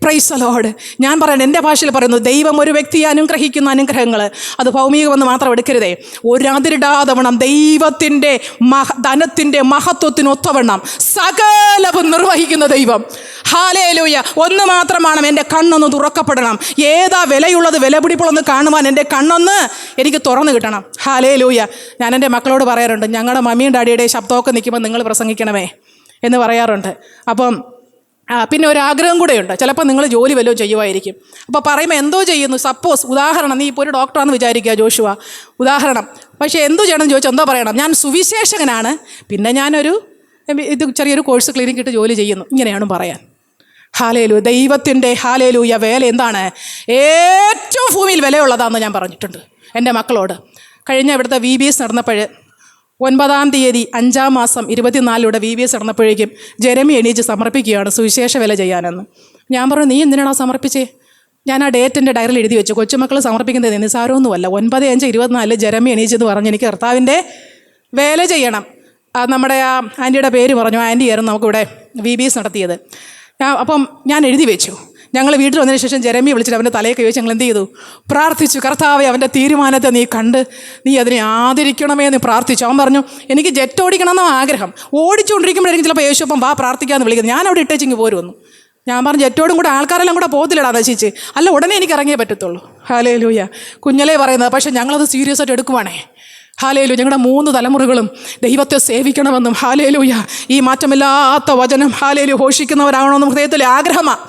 Speaker 1: Price the Lord. ഞാൻ പറയുന്നത്, എൻ്റെ ഭാഷയിൽ പറയുന്നു, ദൈവം ഒരു വ്യക്തിയെ അനുഗ്രഹിക്കുന്ന അനുഗ്രഹങ്ങൾ അത് ഭൗമികമെന്ന് മാത്രം എടുക്കരുതേ. ഒരതിരിടാതവണ്ണം ദൈവത്തിൻ്റെ ധനത്തിൻ്റെ മഹത്വത്തിനൊത്തവണ്ണം സകലവും നിർവഹിക്കുന്ന ദൈവം. ഹല്ലേലൂയ. ഒന്ന് മാത്രമാണ്, എൻ്റെ കണ്ണൊന്ന് തുറക്കപ്പെടണം. ഏതാ വിലയുള്ളത്, വില പിടിപ്പുള്ളതെന്ന് കാണുവാൻ എൻ്റെ കണ്ണൊന്ന് എനിക്ക് തുറന്നു കിട്ടണം. ഹല്ലേലൂയ. ഞാൻ എൻ്റെ മക്കളോട് പറയാറുണ്ട്, ഞങ്ങളുടെ മമ്മിയും ഡാഡിയുടെ ശബ്ദമൊക്കെ നിൽക്കുമ്പോൾ നിങ്ങൾ പ്രസംഗിക്കണമേ എന്ന് പറയാറുണ്ട്. അപ്പം പിന്നെ ഒരാഗ്രഹം കൂടെയുണ്ട്. ചിലപ്പോൾ നിങ്ങൾ ജോലി വല്ലതും ചെയ്യുമായിരിക്കും. അപ്പോൾ പറയുമ്പോൾ എന്തോ ചെയ്യുന്നു, സപ്പോസ് ഉദാഹരണം, നീ ഇപ്പോൾ ഒരു ഡോക്ടറാണെന്ന് വിചാരിക്കുക ജോഷുവ, ഉദാഹരണം. പക്ഷേ എന്തോ ചെയ്യണമെന്ന് ചോദിച്ചാൽ എന്തോ പറയണം? ഞാൻ സുവിശേഷകനാണ്, പിന്നെ ഞാനൊരു ചെറിയൊരു കോഴ്സ് ക്ലിനിക്ക് ഇട്ട് ജോലി ചെയ്യുന്നു, ഇങ്ങനെയാണ് പറയാൻ. ഹല്ലേലൂയ. ദൈവത്തിൻ്റെ ഹല്ലേലൂയ വേല എന്താണ്? ഏറ്റവും ഭൂമിയിൽ വിലയുള്ളതാണെന്ന് ഞാൻ പറഞ്ഞിട്ടുണ്ട് എൻ്റെ മക്കളോട്. കഴിഞ്ഞ ഇവിടുത്തെ VBS നടന്നപ്പോൾ 9-ാം തീയതി 5-ാം മാസം 24 VBS നടന്നപ്പോഴേക്കും ജെറമി എണീച്ച് സമർപ്പിക്കുകയാണ് സുവിശേഷ വേല ചെയ്യാനെന്ന്. ഞാൻ പറഞ്ഞു, നീ എന്തിനാണോ സമർപ്പിച്ചേ? ഞാൻ ആ ഡേറ്റിൻ്റെ ഡയറിയിൽ എഴുതി വെച്ചു. കൊച്ചുമക്കൾ സമർപ്പിക്കുന്നത് നിസ്സാരമൊന്നുമല്ല. 9/5/24 ജെറമി എണീച്ചെന്ന് പറഞ്ഞ് എനിക്ക് കർത്താവിൻ്റെ വേല ചെയ്യണം. നമ്മുടെ ആ ആൻറ്റിയുടെ പേര് പറഞ്ഞു. ആൻറ്റിയായിരുന്നു നമുക്കിവിടെ VBS നടത്തിയത്. അപ്പം ഞാൻ എഴുതി വെച്ചു. ഞങ്ങൾ വീട്ടിൽ വന്നതിന് ശേഷം ജെറമിയെ വിളിച്ചിട്ട് അവൻ്റെ തലയൊക്കെ വെച്ച് ഞങ്ങൾ എന്ത് ചെയ്തു? പ്രാർത്ഥിച്ചു. കർത്താവേ, അവൻ്റെ തീരുമാനത്തെ നീ കണ്ട് നീ അതിനെ ആദരിക്കണമേ എന്ന് പ്രാർത്ഥിച്ചു. അവൻ പറഞ്ഞു, എനിക്ക് ജെറ്റ് ഓടിക്കണമെന്നോ ആഗ്രഹം. ഓടിച്ചുകൊണ്ടിരിക്കുമ്പോഴായിരിക്കും ചിലപ്പോൾ യേശുപ്പം വാ പ്രാർത്ഥിക്കാമെന്ന് വിളിക്കുന്നത്. ഞാൻ അവിടെ ഇട്ടേച്ചിങ്ങ് പോരുമെന്നു. ഞാൻ പറഞ്ഞു, ജെറ്റോടും കൂടെ ആൾക്കാരെല്ലാം കൂടെ പോകത്തില്ലടാ നശിച്ച്. അല്ല, ഉടനെ എനിക്ക് ഇറങ്ങിയേ പറ്റത്തുള്ളൂ. ഹല്ലേലൂയ. കുഞ്ഞലേ പറയുന്നത്, പക്ഷേ ഞങ്ങളത് സീരിയസ് ആയിട്ട് എടുക്കുവാണേ. ഹല്ലേലൂയ. ഞങ്ങളുടെ 3 തലമുറകളും ദൈവത്തെ സേവിക്കണമെന്നും ഹല്ലേലൂയ ഈ മാറ്റമില്ലാത്ത വചനം ഹല്ലേലൂയ ഘോഷിക്കുന്നവരാകണമെന്നും ഹൃദയത്തിലെ ആഗ്രഹമാണ്.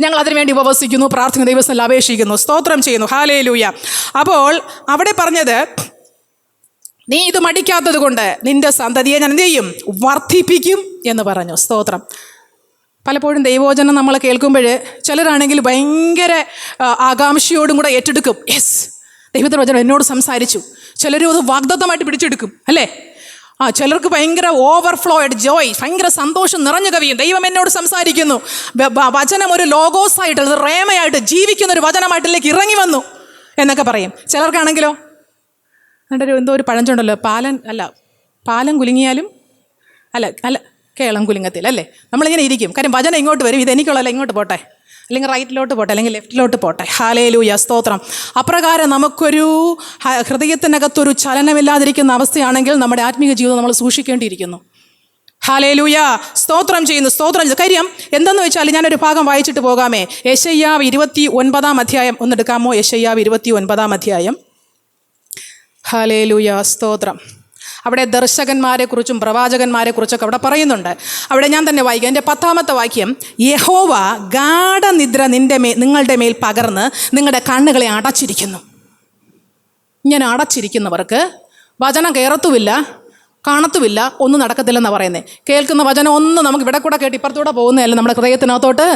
Speaker 1: ഞങ്ങൾ അതിനുവേണ്ടി ഉപവസിക്കുന്നു, പ്രാർത്ഥിക്കുന്നു, ദൈവസ്ഥനിൽ അപേക്ഷിക്കുന്നു, സ്തോത്രം ചെയ്യുന്നു. ഹല്ലേലൂയ. അപ്പോൾ അവിടെ പറഞ്ഞത്, നീ ഇത് മടിക്കാത്തത് കൊണ്ട് നിന്റെ സന്തതിയെ ഞാൻ എന്ത് ചെയ്യും? വർദ്ധിപ്പിക്കും എന്ന് പറഞ്ഞു. സ്തോത്രം. പലപ്പോഴും ദൈവവചനം നമ്മൾ കേൾക്കുമ്പോൾ ചിലരാണെങ്കിൽ ഭയങ്കര ആകാംക്ഷയോടും കൂടെ ഏറ്റെടുക്കും. യെസ്, ദൈവത്തിൻ്റെ വചനം എന്നോട് സംസാരിച്ചു. ചിലരും അത് വാഗ്ദത്തമായിട്ട് പിടിച്ചെടുക്കും, അല്ലേ? ചിലർക്ക് ഭയങ്കര ഓവർഫ്ലോഡ് ജോയ്, ഭയങ്കര സന്തോഷം നിറഞ്ഞു കവിയും. ദൈവം എന്നോട് സംസാരിക്കുന്നു. വചനം ഒരു ലോഗോസായിട്ട്, റേമയായിട്ട് ജീവിക്കുന്ന ഒരു വചനമായിട്ടിലേക്ക് ഇറങ്ങി വന്നു എന്നൊക്കെ പറയും. ചിലർക്കാണെങ്കിലോ എന്നിട്ടൊരു എന്തോ ഒരു പഴഞ്ചൊണ്ടല്ലോ, പാലം കുലുങ്ങിയാലും അല്ല കേളം കുലുങ്ങത്തിൽ, അല്ലേ? നമ്മളിങ്ങനെ ഇരിക്കും. കാര്യം വചനം ഇങ്ങോട്ട് വരും, ഇതെനിക്കുള്ളല്ല, ഇങ്ങോട്ട് പോട്ടെ, അല്ലെങ്കിൽ റൈറ്റിലോട്ട് പോട്ടെ, അല്ലെങ്കിൽ ലെഫ്റ്റിലോട്ട് പോട്ടെ. ഹല്ലേലൂയ. സ്തോത്രം. അപ്രകാരം നമുക്കൊരു ഹൃദയത്തിനകത്തൊരു ചലനമില്ലാതിരിക്കുന്ന അവസ്ഥയാണെങ്കിൽ നമ്മുടെ ആത്മീയ ജീവിതം നമ്മൾ സൂക്ഷിക്കേണ്ടിയിരിക്കുന്നു. ഹല്ലേലൂയ. സ്തോത്രം ചെയ്യുന്നു. സ്തോത്രം ചെയ്യുന്നു. കാര്യം എന്തെന്ന് വെച്ചാൽ, ഞാനൊരു ഭാഗം വായിച്ചിട്ട് പോകാമേ. യെശയ്യാവ് 29-ാം അധ്യായം ഒന്നെടുക്കാമോ? യെശയ്യാവ് 29-ാം അധ്യായം. ഹല്ലേലൂയ. സ്തോത്രം. അവിടെ ദർശകന്മാരെക്കുറിച്ചും പ്രവാചകന്മാരെക്കുറിച്ചൊക്കെ അവിടെ പറയുന്നുണ്ട്. അവിടെ ഞാൻ തന്നെ വായിക്കാം. എൻ്റെ 10-ാമത്തെ വാക്യം, യഹോവ ഗാഢനിദ്ര നിങ്ങളുടെ മേൽ പകർന്ന് നിങ്ങളുടെ കണ്ണുകളെ അടച്ചിരിക്കുന്നു. ഇങ്ങനെ അടച്ചിരിക്കുന്നവർക്ക് വചനം കയറത്തുമില്ല, കാണത്തുമില്ല, ഒന്നും നടക്കത്തില്ലെന്നാണ് പറയുന്നത്. കേൾക്കുന്ന വചനം ഒന്നും നമുക്ക് ഇവിടെ കൂടെ കേട്ട് ഇപ്പുറത്തൂടെ പോകുന്നതല്ല, നമ്മുടെ ഹൃദയത്തിനകത്തോട്ട്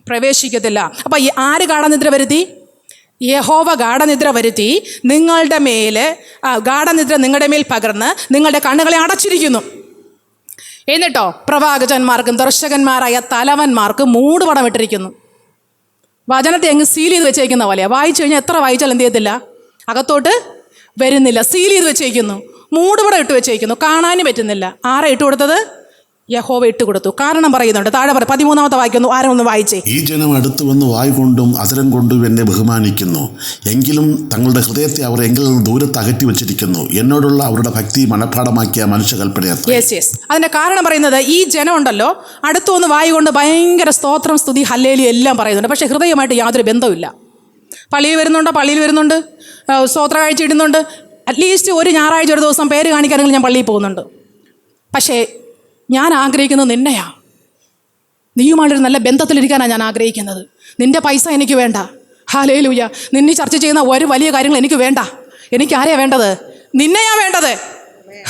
Speaker 1: പ്രവേശിക്കത്തില്ല. അപ്പം ആര് ഗാഢനിദ്ര വരുത്തി? യഹോവ ഗാഢനിദ്ര വരുത്തി നിങ്ങളുടെ മേൽ പകർന്ന് നിങ്ങളുടെ കണ്ണുകളെ അടച്ചിരിക്കുന്നു. എന്നിട്ടോ പ്രവാചകന്മാർക്കും ദർശകന്മാരായ തലവന്മാർക്കും മൂടുപടം ഇട്ടിരിക്കുന്നു. വചനത്തെ അങ്ങ് സീൽ ചെയ്ത് വെച്ചേക്കുന്ന പോലെയാണ്. വായിച്ചു കഴിഞ്ഞാൽ എത്ര വായിച്ചാൽ എന്ത് ചെയ്യത്തില്ല? അകത്തോട്ട് വരുന്നില്ല. സീൽ ചെയ്ത് വെച്ചേക്കുന്നു, മൂടുപടം ഇട്ട് വെച്ചേക്കുന്നു, കാണാനും പറ്റുന്നില്ല. ആരാ ഇട്ട് കൊടുത്തത്? യഹോവ ഇട്ട് കൊടുത്തു. കാരണം പറയുന്നുണ്ട്. താഴെ 13-ാമത്തെ വായിക്കുന്നു. ആരും ഒന്ന് വായിച്ചേ.
Speaker 2: ഈ ജനം അടുത്തു വന്ന് വായ് കൊണ്ടും അതരം കൊണ്ടും എന്നെ ബഹുമാനിക്കുന്നു, എങ്കിലും തങ്ങളുടെ ഹൃദയത്തെ അവർ എങ്കിൽ നിന്ന് ദൂരത്ത് അകറ്റി വെച്ചിരിക്കുന്നു. എന്നോടുള്ള അവരുടെ ഭക്തി മനഃപ്പാഠമാക്കിയ മനുഷ്യകൽപ്പനയാണ്.
Speaker 1: യെസ്. അതിന്റെ കാരണം പറയുന്നത്, ഈ ജനം ഉണ്ടല്ലോ, അടുത്തു വന്ന് വായ് കൊണ്ട് ഭയങ്കര സ്തോത്രം, സ്തുതി, ഹല്ലേലൂയ എല്ലാം പറയുന്നുണ്ട്. പക്ഷേ ഹൃദയമായിട്ട് യാതൊരു ബന്ധവുമില്ല. പള്ളിയിൽ വരുന്നുണ്ട്, സ്തോത്ര കാഴ്ച ഇടുന്നുണ്ട്. അറ്റ്ലീസ്റ്റ് ഒരു ഞായറാഴ്ച ഒരു ദിവസം പേര് കാണിക്കാനെങ്കിലും ഞാൻ പള്ളിയിൽ പോകുന്നുണ്ട്. പക്ഷേ ഞാൻ ആഗ്രഹിക്കുന്നത് നിന്നെയാ. നീയുമായിട്ടൊരു നല്ല ബന്ധത്തിലിരിക്കാനാണ് ഞാൻ ആഗ്രഹിക്കുന്നത്. നിൻ്റെ പൈസ എനിക്ക് വേണ്ട. ഹല്ലേലൂയ. നിന്നെ ചർച്ച ചെയ്യുന്ന ഒരു വലിയ കാര്യങ്ങൾ എനിക്ക് വേണ്ട. എനിക്ക് ആരെയാണ് വേണ്ടത്? നിന്നെയാ വേണ്ടത്.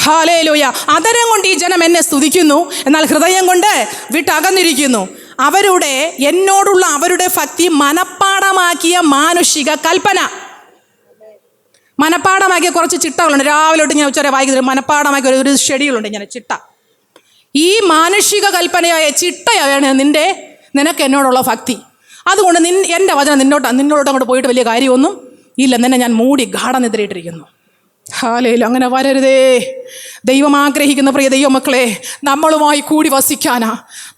Speaker 1: ഹല്ലേലൂയ. അതരം കൊണ്ട് ഈ ജനം എന്നെ സ്തുതിക്കുന്നു, എന്നാൽ ഹൃദയം കൊണ്ട് വിട്ടകന്നിരിക്കുന്നു. എന്നോടുള്ള അവരുടെ ഭക്തി മനഃപ്പാഠമാക്കിയ മാനുഷിക കൽപ്പന. മനപ്പാടമാക്കിയ കുറച്ച് ചിട്ടകളുണ്ട്. രാവിലെ തൊട്ട് ഞാൻ ഉച്ചവരെ വായിക്കുന്നത് മനപ്പാടമാക്കിയ ഒരു ഷെഡ്യൂളുണ്ട് ഇങ്ങനെ ചിട്ട. ഈ മാനുഷിക കൽപ്പനയായ ചിട്ടയാണ് നിനക്ക് എന്നോടുള്ള ഭക്തി. അതുകൊണ്ട് എൻ്റെ വചനം നിന്നോട്ട് അങ്ങോട്ട് പോയിട്ട് വലിയ കാര്യമൊന്നും ഇല്ല. നിന്നെ ഞാൻ മൂടി ഗാഠനിദ്രയിട്ടിരിക്കുന്നു. ഹാലേലൂയ. അങ്ങനെ വരരുതേ. ദൈവം ആഗ്രഹിക്കുന്ന പ്രിയ ദൈവമക്കളെ, നമ്മളുമായി കൂടി വസിക്കാനാ,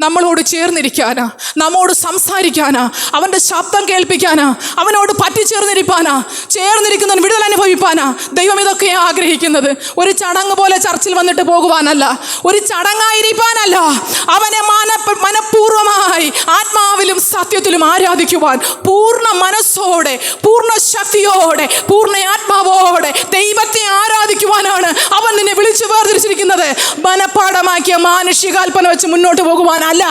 Speaker 1: നമ്മളോട് ചേർന്നിരിക്കാനാ, നമ്മോട് സംസാരിക്കാനാ, അവൻ്റെ ശബ്ദം കേൾപ്പിക്കാനാ, അവനോട് പറ്റിച്ചേർന്നിരിപ്പാനാ, ചേർന്നിരിക്കുന്നവൻ വിടുതൽ അനുഭവിപ്പാനാ ദൈവം ഇതൊക്കെ ആഗ്രഹിക്കുന്നത്. ഒരു ചടങ്ങ് പോലെ ചർച്ചിൽ വന്നിട്ട് പോകുവാനല്ല, ഒരു ചടങ്ങായിരിക്കാനല്ല, അവനെ മനഃപൂർവ്വമായി ആത്മാവിലും സത്യത്തിലും ആരാധിക്കുവാൻ പൂർണ്ണ മനസ്സോടെ, പൂർണ്ണ ശക്തിയോടെ, പൂർണ്ണ ആത്മാവോടെ ദൈവത്തെ ആരാധിക്കുവാനാണ് അവൻ നിന്നെ വിളിച്ചു വേർതിരിച്ചിരിക്കുന്നത്. മനഃപ്പാടമാക്കിയ മാനുഷികാൽപ്പന വെച്ച് മുന്നോട്ട് പോകുവാനല്ല.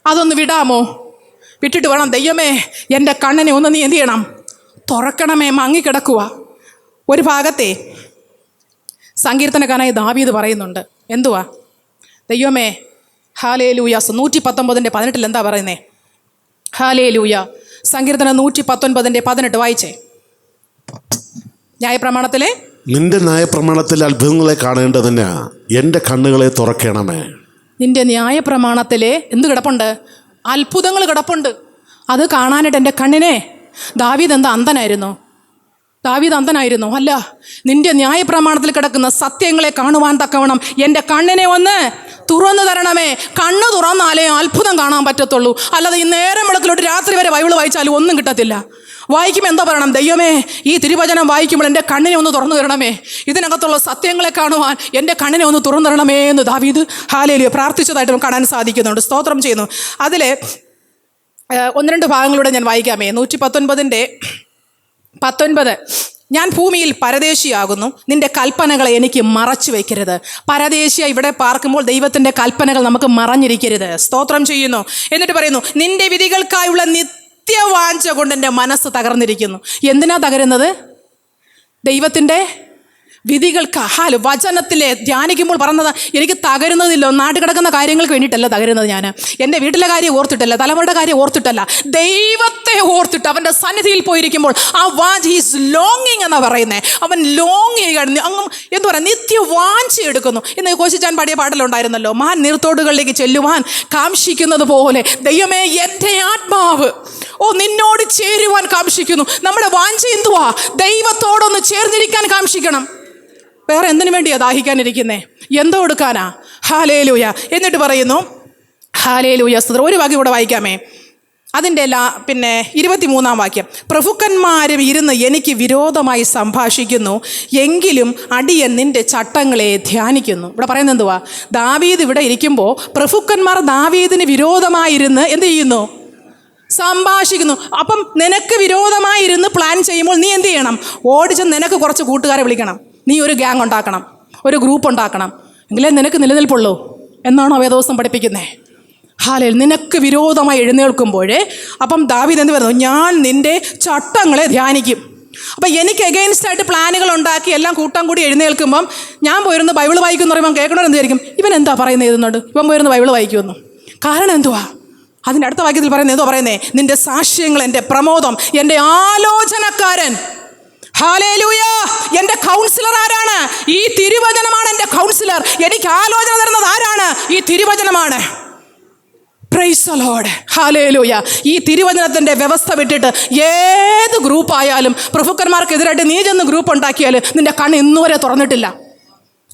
Speaker 1: അതൊന്ന് വിടാമോ? വിട്ടിട്ട് വേണം, ദൈവമേ എൻ്റെ കണ്ണിനെ ഒന്ന് നീ എന്ത് ചെയ്യണം, തുറക്കണമേ, മങ്ങിക്കിടക്കുക. ഒരു ഭാഗത്തെ സങ്കീർത്തനക്കാരനായ ദാവീദ് പറയുന്നുണ്ട്. എന്തുവാ? ദൈവമേ ഹല്ലേലൂയ. 119:18 എന്താ പറയുന്നേ? ഹല്ലേലൂയ. സങ്കീർത്തനം 119:18 വായിച്ചേ. ന്യായപ്രമാണത്തിലെ
Speaker 2: നിന്റെ ന്യായപ്രമാണത്തിലെ അത്ഭുതങ്ങളെ കാണേണ്ടതിന് എൻ്റെ കണ്ണുകളെ തുറക്കണമേ. നിന്റെ
Speaker 1: ന്യായപ്രമാണത്തിലെ എന്ത് കിടപ്പുണ്ട്? അത്ഭുതങ്ങൾ കിടപ്പുണ്ട്. അത് കാണാനായിട്ട് എൻ്റെ കണ്ണിനെ. ദാവീദ് എന്താ അന്ധനായിരുന്നോ? ദാവീദ് അന്ധനായിരുന്നോ? അല്ല. നിന്റെ ന്യായപ്രമാണത്തിൽ കിടക്കുന്ന സത്യങ്ങളെ കാണുവാൻ തക്കവണ്ണം എൻ്റെ കണ്ണിനെ ഒന്ന് തുറന്നു തരണമേ. കണ്ണ് തുറന്നാലേ അത്ഭുതം കാണാൻ പറ്റത്തുള്ളൂ. അല്ലാതെ ഈ നേരം വെളുക്കിലോട്ട് രാത്രി വരെ ബൈബിൾ വായിച്ചാലും ഒന്നും കിട്ടത്തില്ല. വായിക്കുമ്പോൾ എന്താ പറയണം? ദൈവമേ, ഈ തിരുവചനം വായിക്കുമ്പോൾ എൻ്റെ കണ്ണിനെ ഒന്ന് തുറന്നു തരണമേ, ഇതിനകത്തുള്ള സത്യങ്ങളെ കാണുവാൻ എൻ്റെ കണ്ണിനെ ഒന്ന് തുറന്നു തരണമേ എന്ന് ദാവീദ് ഹല്ലേലൂയ പ്രാർത്ഥിച്ചതായിട്ട് നമുക്ക് കാണാൻ സാധിക്കുന്നുണ്ട്. സ്തോത്രം ചെയ്യുന്നു. അതിലെ 1-2 ഭാഗങ്ങളിലൂടെ ഞാൻ വായിക്കാമേ. 119:19 ഞാൻ ഭൂമിയിൽ പരദേശിയാകുന്നു, നിന്റെ കൽപ്പനകളെ എനിക്ക് മറച്ചു വയ്ക്കരുത്. പരദേശിയ ഇവിടെ പാർക്കുമ്പോൾ ദൈവത്തിൻ്റെ കൽപ്പനകൾ നമുക്ക് മറഞ്ഞിരിക്കരുത്. സ്തോത്രം ചെയ്യുന്നു. എന്നിട്ട് പറയുന്നു, നിന്റെ വിധികൾക്കായുള്ള നിത്യവാഞ്ച കൊണ്ട് എൻ്റെ മനസ്സ് തകർന്നിരിക്കുന്നു. എന്തിനാ തകരുന്നത്? ദൈവത്തിൻ്റെ വിധികൾക്ക്. വചനത്തിലെ ധ്യാനിക്കുമ്പോൾ പറഞ്ഞത് എനിക്ക് തകരുന്നതില്ല. നാട്ടിൽ കിടക്കുന്ന കാര്യങ്ങൾക്ക് വേണ്ടിയിട്ടല്ല തകരുന്നത്. ഞാൻ എൻ്റെ വീട്ടിലെ കാര്യം ഓർത്തിട്ടല്ല, തലമുറയുടെ കാര്യം ഓർത്തിട്ടല്ല, ദൈവത്തെ ഓർത്തിട്ട് അവൻ്റെ സന്നിധിയിൽ പോയിരിക്കുമ്പോൾ ആ വാഞ്ച് ഹീസ് ലോങ്ങിങ് എന്നാണ് പറയുന്നത്. അവൻ ലോങ് ചെയ്യുകയാണ്, അങ്ങ് എന്തു പറയുക, നിത്യവാഞ്ച എടുക്കുന്നു. ഇന്ന് കോശിച്ചാൻ പാടിയ പാടലുണ്ടായിരുന്നല്ലോ, മാൻ നീർത്തോടുകളിലേക്ക് ചെല്ലുവാൻ കാംക്ഷിക്കുന്നത് പോലെ ദൈവമേ എൻ്റെ ആത്മാവ് നിന്നോട് ചേരുവാൻ കാംക്ഷിക്കുന്നു. നമ്മുടെ വാഞ്ച എന്തുവാ? ദൈവത്തോടൊന്ന് ചേർന്നിരിക്കാൻ കാംക്ഷിക്കണം. വേറെ എന്തിനു വേണ്ടിയാ ദാഹിക്കാനിരിക്കുന്നേ? എന്തോ എടുക്കാനാ? ഹല്ലേലൂയ. എന്നിട്ട് പറയുന്നു ഹല്ലേലൂയ സ്തോത്രം. ഒരു വാക്യം കൂടെ വായിക്കാമേ. അതിൻ്റെ 23-ാം വാക്യം. പ്രഭുക്കന്മാരും ഇരുന്ന് എനിക്ക് വിരോധമായി സംഭാഷിക്കുന്നു, എങ്കിലും അടിയൻ നിന്റെ ചട്ടങ്ങളെ ധ്യാനിക്കുന്നു. ഇവിടെ പറയുന്നത് എന്തുവാ? ദാവീദ് ഇവിടെ ഇരിക്കുമ്പോൾ പ്രഭുക്കന്മാർ ദാവീദിന് വിരോധമായിരുന്ന് എന്ത് ചെയ്യുന്നു? സംഭാഷിക്കുന്നു. അപ്പം നിനക്ക് വിരോധമായിരുന്ന് പ്ലാൻ ചെയ്യുമ്പോൾ നീ എന്ത് ചെയ്യണം? ഓടിച്ച് നിനക്ക് കുറച്ച് കൂട്ടുകാരെ വിളിക്കണം. നീ ഒരു ഗ്യാങ് ഉണ്ടാക്കണം, ഒരു ഗ്രൂപ്പ് ഉണ്ടാക്കണം, എങ്കിലേ നിനക്ക് നിലനിൽപ്പുള്ളൂ എന്നാണോ വേദോസം പഠിപ്പിക്കുന്നത്? ഹല്ലേലൂയ. നിനക്ക് വിരോധമായി എഴുന്നേൽക്കുമ്പോഴേ അപ്പം ദാവീദ് എന്ത് പറയുന്നു? ഞാൻ നിൻ്റെ ചട്ടങ്ങളെ ധ്യാനിക്കും. അപ്പം എനിക്ക് എഗെയിൻസ്റ്റായിട്ട് പ്ലാനുകൾ ഉണ്ടാക്കി എല്ലാം കൂട്ടം കൂടി എഴുന്നേൽക്കുമ്പം ഞാൻ പോയിരുന്ന് ബൈബിൾ വായിക്കുമെന്ന് പറയുമ്പോൾ കേൾക്കണവർ എന്തായിരിക്കും? ഇവൻ എന്താ പറയുന്നത് എഴുതുന്നുണ്ട്, ഇവൻ പോയിരുന്ന് ബൈബിൾ വായിക്കുമെന്നു. കാരണം എന്തുവാ? അതിൻ്റെ അടുത്ത വാക്യത്തിൽ പറയുന്നത് എന്തോ പറയുന്നേ? നിൻ്റെ സാക്ഷ്യങ്ങൾ എൻ്റെ പ്രമോദം, എൻ്റെ ആലോചനക്കാരൻ. ഹല്ലേലൂയ. എൻ്റെ കൗൺസിലർ ആരാണ്? ഈ തിരുവചനമാണ് എൻ്റെ കൗൺസിലർ. എനിക്ക് ആലോചന തരുന്നത് ആരാണ്? ഈ തിരുവചനമാണ്. Praise the Lord. ഹല്ലേലൂയ. ഈ തിരുവചനത്തിൻ്റെ വ്യവസ്ഥ വിട്ടിട്ട് ഏത് ഗ്രൂപ്പായാലും പ്രഭുക്കന്മാർക്കെതിരായിട്ട് നീ ചെന്ന് ഗ്രൂപ്പ് ഉണ്ടാക്കിയാൽ നിൻ്റെ കണ്ണ് ഇന്നുവരെ തുറന്നിട്ടില്ല.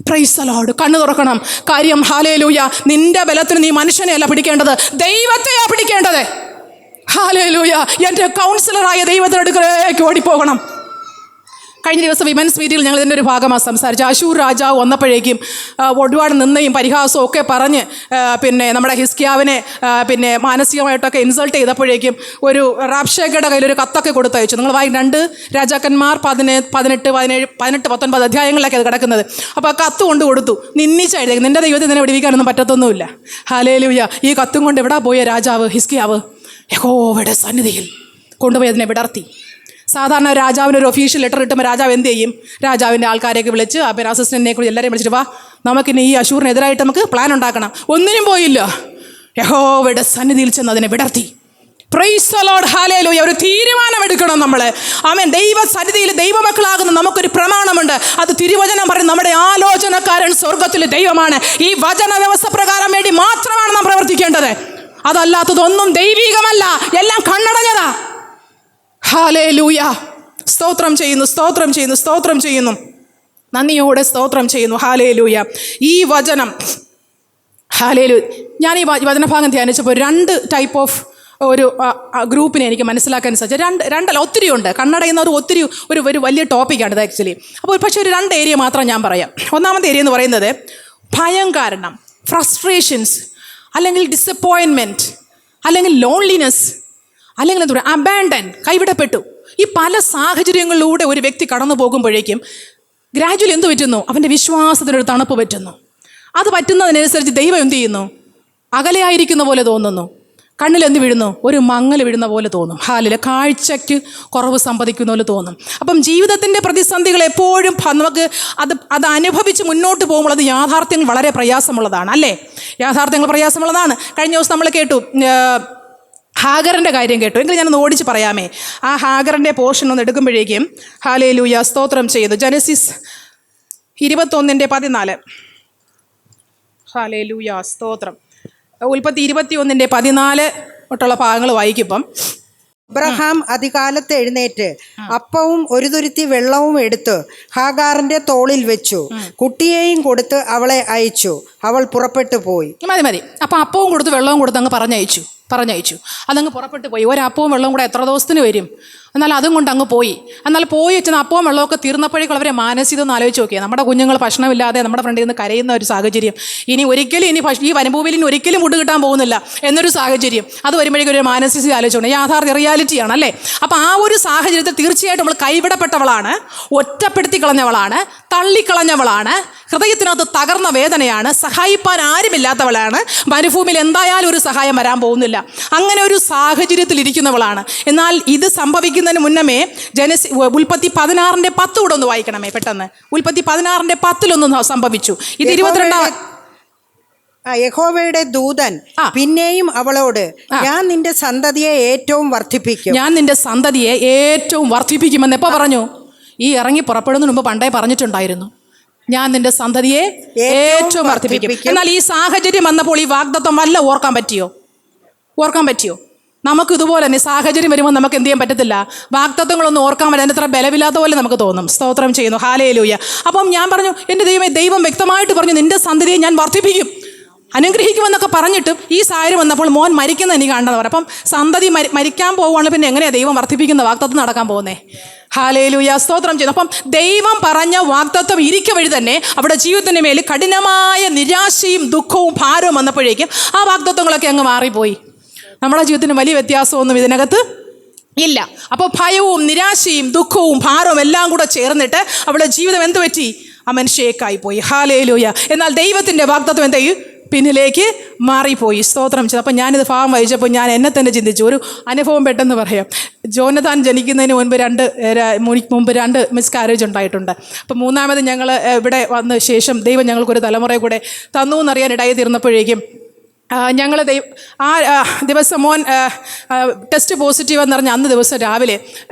Speaker 1: Praise the Lord. കണ്ണ് തുറക്കണം. കാര്യം ഹല്ലേലൂയ, നിന്റെ ബലത്തിന് നീ മനുഷ്യനെയല്ല പിടിക്കേണ്ടത്, ദൈവത്തെയാ പിടിക്കേണ്ടത്. ഹല്ലേലൂയ. എൻ്റെ കൗൺസിലറായ ദൈവത്തിൻ്റെ അടുക്കലേക്ക് ഓടിപ്പോകണം. കഴിഞ്ഞ ദിവസം വിമൻസ് മീറ്റിൽ ഞങ്ങൾ ഇതിൻ്റെ ഒരു ഭാഗമാണ് സംസാരിച്ചു. അശൂർ രാജാവ് വന്നപ്പോഴേക്കും ഒരുപാട് നിന്നയും പരിഹാസവും ഒക്കെ പറഞ്ഞ് നമ്മുടെ ഹിസ്കിയാവിനെ മാനസികമായിട്ടൊക്കെ ഇൻസൾട്ട് ചെയ്തപ്പോഴേക്കും ഒരു റാബ്ഷേക്കയുടെ കയ്യിലൊരു കത്തൊക്കെ കൊടുത്തയച്ചു. നിങ്ങൾ 2 രാജാക്കന്മാർ 18, 17, 18, 19 അധ്യായങ്ങളിലൊക്കെ അത് കിടക്കുന്നത്. അപ്പോൾ ആ കത്ത് കൊണ്ട് കൊടുത്തു. നിന്നിച്ചായിരുന്നു, നിൻ്റെ ദൈവത്തെ നിന്നെ വിടിവിക്കാനൊന്നും പറ്റത്തൊന്നുമില്ല. ഹല്ലേലൂയ. ഈ കത്തും കൊണ്ട് എവിടാ പോയ രാജാവ്? ഹിസ്കിയാവ് യഹോവയുടെ സന്നിധിയിൽ കൊണ്ടുപോയി അതിനെ വിടർത്തി. സാധാരണ രാജാവിന് ഒരു ഒഫീഷ്യൽ ലെറ്റർ കിട്ടുമ്പോൾ രാജാവ് എന്ത് ചെയ്യും? രാജാവിൻ്റെ ആൾക്കാരെയൊക്കെ വിളിച്ച് അസിസ്റ്റൻറ്റിനെ കൂടി എല്ലാവരെയും വിളിച്ചിട്ട്, വാ നമുക്കിനി ഈ അശൂറിനെതിരായിട്ട് നമുക്ക് പ്ലാൻ ഉണ്ടാക്കണം. ഒന്നിനും പോയില്ല. യഹോവയുടെ സന്നിധിയിൽ ചെന്ന് അതിനെ വിടർത്തി. Price the Lord, hallelujah. ഒരു തീരുമാനമെടുക്കണം നമ്മൾ. ആമേൻ. ദൈവസന്നിധിയിൽ ദൈവമക്കളാകുന്ന നമുക്കൊരു പ്രമാണമുണ്ട്. അത് തിരുവചനം പറയും, നമ്മുടെ ആലോചനക്കാരൻ സ്വർഗത്തിലെ ദൈവമാണ്. ഈ വചന വ്യവസ്ഥ പ്രകാരം വേണ്ടി മാത്രമാണ് നാം പ്രവർത്തിക്കേണ്ടത്. അതല്ലാത്തതൊന്നും ദൈവികമല്ല, എല്ലാം കണ്ണടഞ്ഞതാ. ഹല്ലേലൂയ. സ്തോത്രം ചെയ്യുന്നു, സ്തോത്രം ചെയ്യുന്നു, സ്തോത്രം ചെയ്യുന്നു, നന്ദിയോടെ സ്തോത്രം ചെയ്യുന്നു. ഹല്ലേലൂയ. ഈ വചനം, ഹല്ലേലൂയ, ഞാൻ ഈ വചനഭാഗം ധ്യാനിച്ചപ്പോൾ 2 ടൈപ്പ് ഓഫ് ഒരു ഗ്രൂപ്പിനെ എനിക്ക് മനസ്സിലാക്കാൻ സാധിച്ചു. രണ്ടല്ല, ഒത്തിരി ഉണ്ട്. കണ്ണടയുന്നത് ഒത്തിരി ഒരു വലിയ ടോപ്പിക്കാണ് ഇത് ആക്ച്വലി. അപ്പോൾ പക്ഷേ ഒരു 2 ഏരിയ മാത്രം ഞാൻ പറയാം. ഒന്നാമത്തെ ഏരിയ എന്ന് പറയുന്നത് ഭയം കാരണം, ഫ്രസ്ട്രേഷൻസ്, അല്ലെങ്കിൽ ഡിസപ്പോയിൻമെൻറ്റ്, അല്ലെങ്കിൽ ലോൺലിനെസ്, അല്ലെങ്കിൽ എന്താ പറയുക, അബാൻഡൻ, കൈവിടപ്പെട്ടു. ഈ പല സാഹചര്യങ്ങളിലൂടെ ഒരു വ്യക്തി കടന്നു പോകുമ്പോഴേക്കും ഗ്രാജുവലി എന്ത് പറ്റുന്നു? അവൻ്റെ വിശ്വാസത്തിനൊരു തണുപ്പ് പറ്റുന്നു. അത് പറ്റുന്നതിനനുസരിച്ച് ദൈവം എന്ത് ചെയ്യുന്നു? അകലെയായിരിക്കുന്ന പോലെ തോന്നുന്നു. കണ്ണിലെന്ത് വീഴുന്നു? ഒരു മങ്ങൽ വീഴുന്ന പോലെ തോന്നും. ഹാലിൽ കാഴ്ചയ്ക്ക് കുറവ് സംഭവിക്കുന്ന പോലെ തോന്നും. അപ്പം ജീവിതത്തിൻ്റെ പ്രതിസന്ധികൾ എപ്പോഴും നമുക്ക് അത് അനുഭവിച്ച് മുന്നോട്ട് പോകുമ്പോൾ അത് യാഥാർത്ഥ്യങ്ങൾ വളരെ പ്രയാസമുള്ളതാണ്, അല്ലേ? യാഥാർത്ഥ്യങ്ങൾ പ്രയാസമുള്ളതാണ്. കഴിഞ്ഞ ദിവസം നമ്മൾ കേട്ടു, ഹാഗറിൻ്റെ കാര്യം കേട്ടു. എങ്കിൽ ഞാനൊന്ന് ഓടിച്ച് പറയാമേ. ആ ഹാഗറിൻ്റെ പോർഷൻ ഒന്ന് എടുക്കുമ്പോഴേക്കും, ഹല്ലേലൂയ, സ്തോത്രം ചെയ്തു. ജനസിസ് 21:14. ഹല്ലേലൂയ, സ്തോത്രം. ഉൽപ്പത്തി 21:14 തൊട്ടുള്ള ഭാഗങ്ങൾ വായിക്കുമ്പം,
Speaker 3: അബ്രഹാം അതികാലത്ത് എഴുന്നേറ്റ് അപ്പവും ഒരു തുരുത്തി വെള്ളവും എടുത്ത് ഹാഗാറിന്റെ തോളിൽ വെച്ചു, കുട്ടിയെയും കൊടുത്ത് അവളെ അയച്ചു. അവൾ പുറപ്പെട്ടു പോയി.
Speaker 1: മതി. അപ്പം അപ്പവും കൊടുത്ത് വെള്ളവും കൊടുത്ത് അങ്ങ് പറഞ്ഞയച്ചു. അതങ്ങ് പുറപ്പെട്ടു പോയി. ഒരപ്പവും വെള്ളവും കൂടെ എത്ര ദിവസത്തിന് വരും? എന്നാൽ അതും കൊണ്ട് അങ്ങ് പോയി. എന്നാൽ പോയി വെച്ചാൽ അപ്പവും വെള്ളമൊക്കെ തീർന്നപ്പോഴേക്കും അവരെ മാനസികം ആലോചിച്ച് നോക്കിയാൽ, നമ്മുടെ കുഞ്ഞുങ്ങൾ ഭക്ഷണമില്ലാതെ നമ്മുടെ ഫ്രണ്ടിൽ നിന്ന് കരയുന്ന ഒരു സാഹചര്യം, ഇനി ഈ വനഭൂമിയിൽ ഇനി ഒരിക്കലും ഫുഡ് കിട്ടാൻ പോകുന്നില്ല എന്നൊരു സാഹചര്യം, അത് വരുമ്പോഴേക്കും ഒരു മാനസികം ആലോചിച്ചോണ്ട് യാഥാർത്ഥ്യ റിയാലിറ്റിയാണ്, അല്ലേ? അപ്പോൾ ആ ഒരു സാഹചര്യത്തിൽ തീർച്ചയായിട്ടും നമ്മൾ കൈവിടപ്പെട്ടവളാണ്, ഒറ്റപ്പെടുത്തി കളഞ്ഞവളാണ്, തള്ളിക്കളഞ്ഞവളാണ്, ഹൃദയത്തിനകത്ത് തകർന്ന വേദനയാണ്, സഹായിപ്പാൻ ആരുമില്ലാത്തവളാണ്, മരുഭൂമിയിൽ എന്തായാലും ഒരു സഹായം വരാൻ പോകുന്നില്ല, അങ്ങനെ ഒരു സാഹചര്യത്തിൽ ഇരിക്കുന്നവളാണ്. എന്നാൽ ഇത് സംഭവിക്കുന്നതിന് മുന്നമേ ഉൽപ്പത്തി 16:10 കൂടെ ഒന്ന് വായിക്കണമേ പെട്ടെന്ന്. ഉൽപ്പത്തി 16:10 സംഭവിച്ചു. ഇത് 22
Speaker 3: യഹോവയുടെ ദൂതൻ പിന്നെയും അവളോട്, ഞാൻ നിന്റെ സന്തതിയെ ഏറ്റവും വർദ്ധിപ്പിക്കുമെന്ന് എപ്പോൾ പറഞ്ഞു? ഈ ഇറങ്ങി പുറപ്പെടുന്നതിന് മുമ്പ് പണ്ടേ പറഞ്ഞിട്ടുണ്ടായിരുന്നു, ഞാൻ നിന്റെ സന്തതിയെ ഏറ്റവും വർദ്ധിപ്പിക്കും. എന്നാൽ ഈ സാഹചര്യം വന്നപ്പോൾ ഈ വാഗ്ദത്തം വല്ല ഓർക്കാൻ പറ്റിയോ? നമുക്ക് ഇതുപോലെ തന്നെ സാഹചര്യം വരുമ്പോൾ നമുക്ക് എന്ത് ചെയ്യാൻ പറ്റത്തില്ല? വാഗ്ദത്തങ്ങളൊന്നും ഓർക്കാൻ പറ്റില്ല. അതിൻ്റെ അത്ര ബലമില്ലാത്ത പോലെ നമുക്ക് തോന്നും. സ്തോത്രം ചെയ്യുന്നു, ഹല്ലേലൂയ. അപ്പം ഞാൻ പറഞ്ഞു, എൻ്റെ ദൈവം വ്യക്തമായിട്ട് പറഞ്ഞു, നിന്റെ സന്തതിയെ ഞാൻ വർദ്ധിപ്പിക്കും, അനുഗ്രഹിക്കുമെന്നൊക്കെ പറഞ്ഞിട്ടും ഈ സാഹചര്യം വന്നപ്പോൾ മോൻ മരിക്കുന്നത് എനിക്ക് കാണണമെന്ന് പറഞ്ഞു. അപ്പം സന്തതി മരിക്കാൻ പോവുകയാണ്, പിന്നെ എങ്ങനെയാണ് ദൈവം വർദ്ധിപ്പിക്കുന്ന വാഗ്ദത്തം നടക്കാൻ പോകുന്നത്? ഹല്ലേലൂയ, സ്തോത്രം ചെയ്യുന്നു. അപ്പം ദൈവം പറഞ്ഞ വാഗ്ദത്തം ഇരിക്ക വഴി തന്നെ അവിടെ ജീവിതത്തിൻ്റെ മേൽ കഠിനമായ നിരാശയും ദുഃഖവും ഭാരവും വന്നപ്പോഴേക്കും ആ വാഗ്ദത്തങ്ങളൊക്കെ അങ്ങ് മാറിപ്പോയി. നമ്മുടെ ജീവിതത്തിന് വലിയ വ്യത്യാസമൊന്നും ഇതിനകത്ത് ഇല്ല. അപ്പോൾ ഭയവും നിരാശയും ദുഃഖവും ഭാരവും എല്ലാം കൂടെ ചേർന്നിട്ട് അവിടെ ജീവിതം എന്ത് പറ്റി? ആ മനുഷ്യക്കായി പോയി. ഹല്ലേലൂയ. എന്നാൽ ദൈവത്തിൻ്റെ വാഗ്ദത്തം എന്ത് ചെയ്യും? പിന്നിലേക്ക് മാറിപ്പോയി. സ്തോത്രം ചെയ്തു. അപ്പം ഞാനിത് ഭാഗം വായിച്ചപ്പോൾ ഞാൻ എന്നെ തന്നെ ചിന്തിച്ചു. ഒരു അനുഭവം പെട്ടെന്ന് പറയാം. ജോനഥാൻ ജനിക്കുന്നതിന് മുമ്പ് 2 മിസ്കാരേജ് ഉണ്ടായിട്ടുണ്ട്. അപ്പം 3ാമത് ഞങ്ങൾ ഇവിടെ വന്ന ശേഷം ദൈവം ഞങ്ങൾക്കൊരു തലമുറയെ കൂടെ തന്നു എന്നറിയാൻ ഇടയിൽ തീർന്നപ്പോഴേക്കും ഞങ്ങൾ ആ ദിവസം മോൻ ടെസ്റ്റ് പോസിറ്റീവ് എന്ന് പറഞ്ഞാൽ അന്ന് ദിവസം രാവിലെ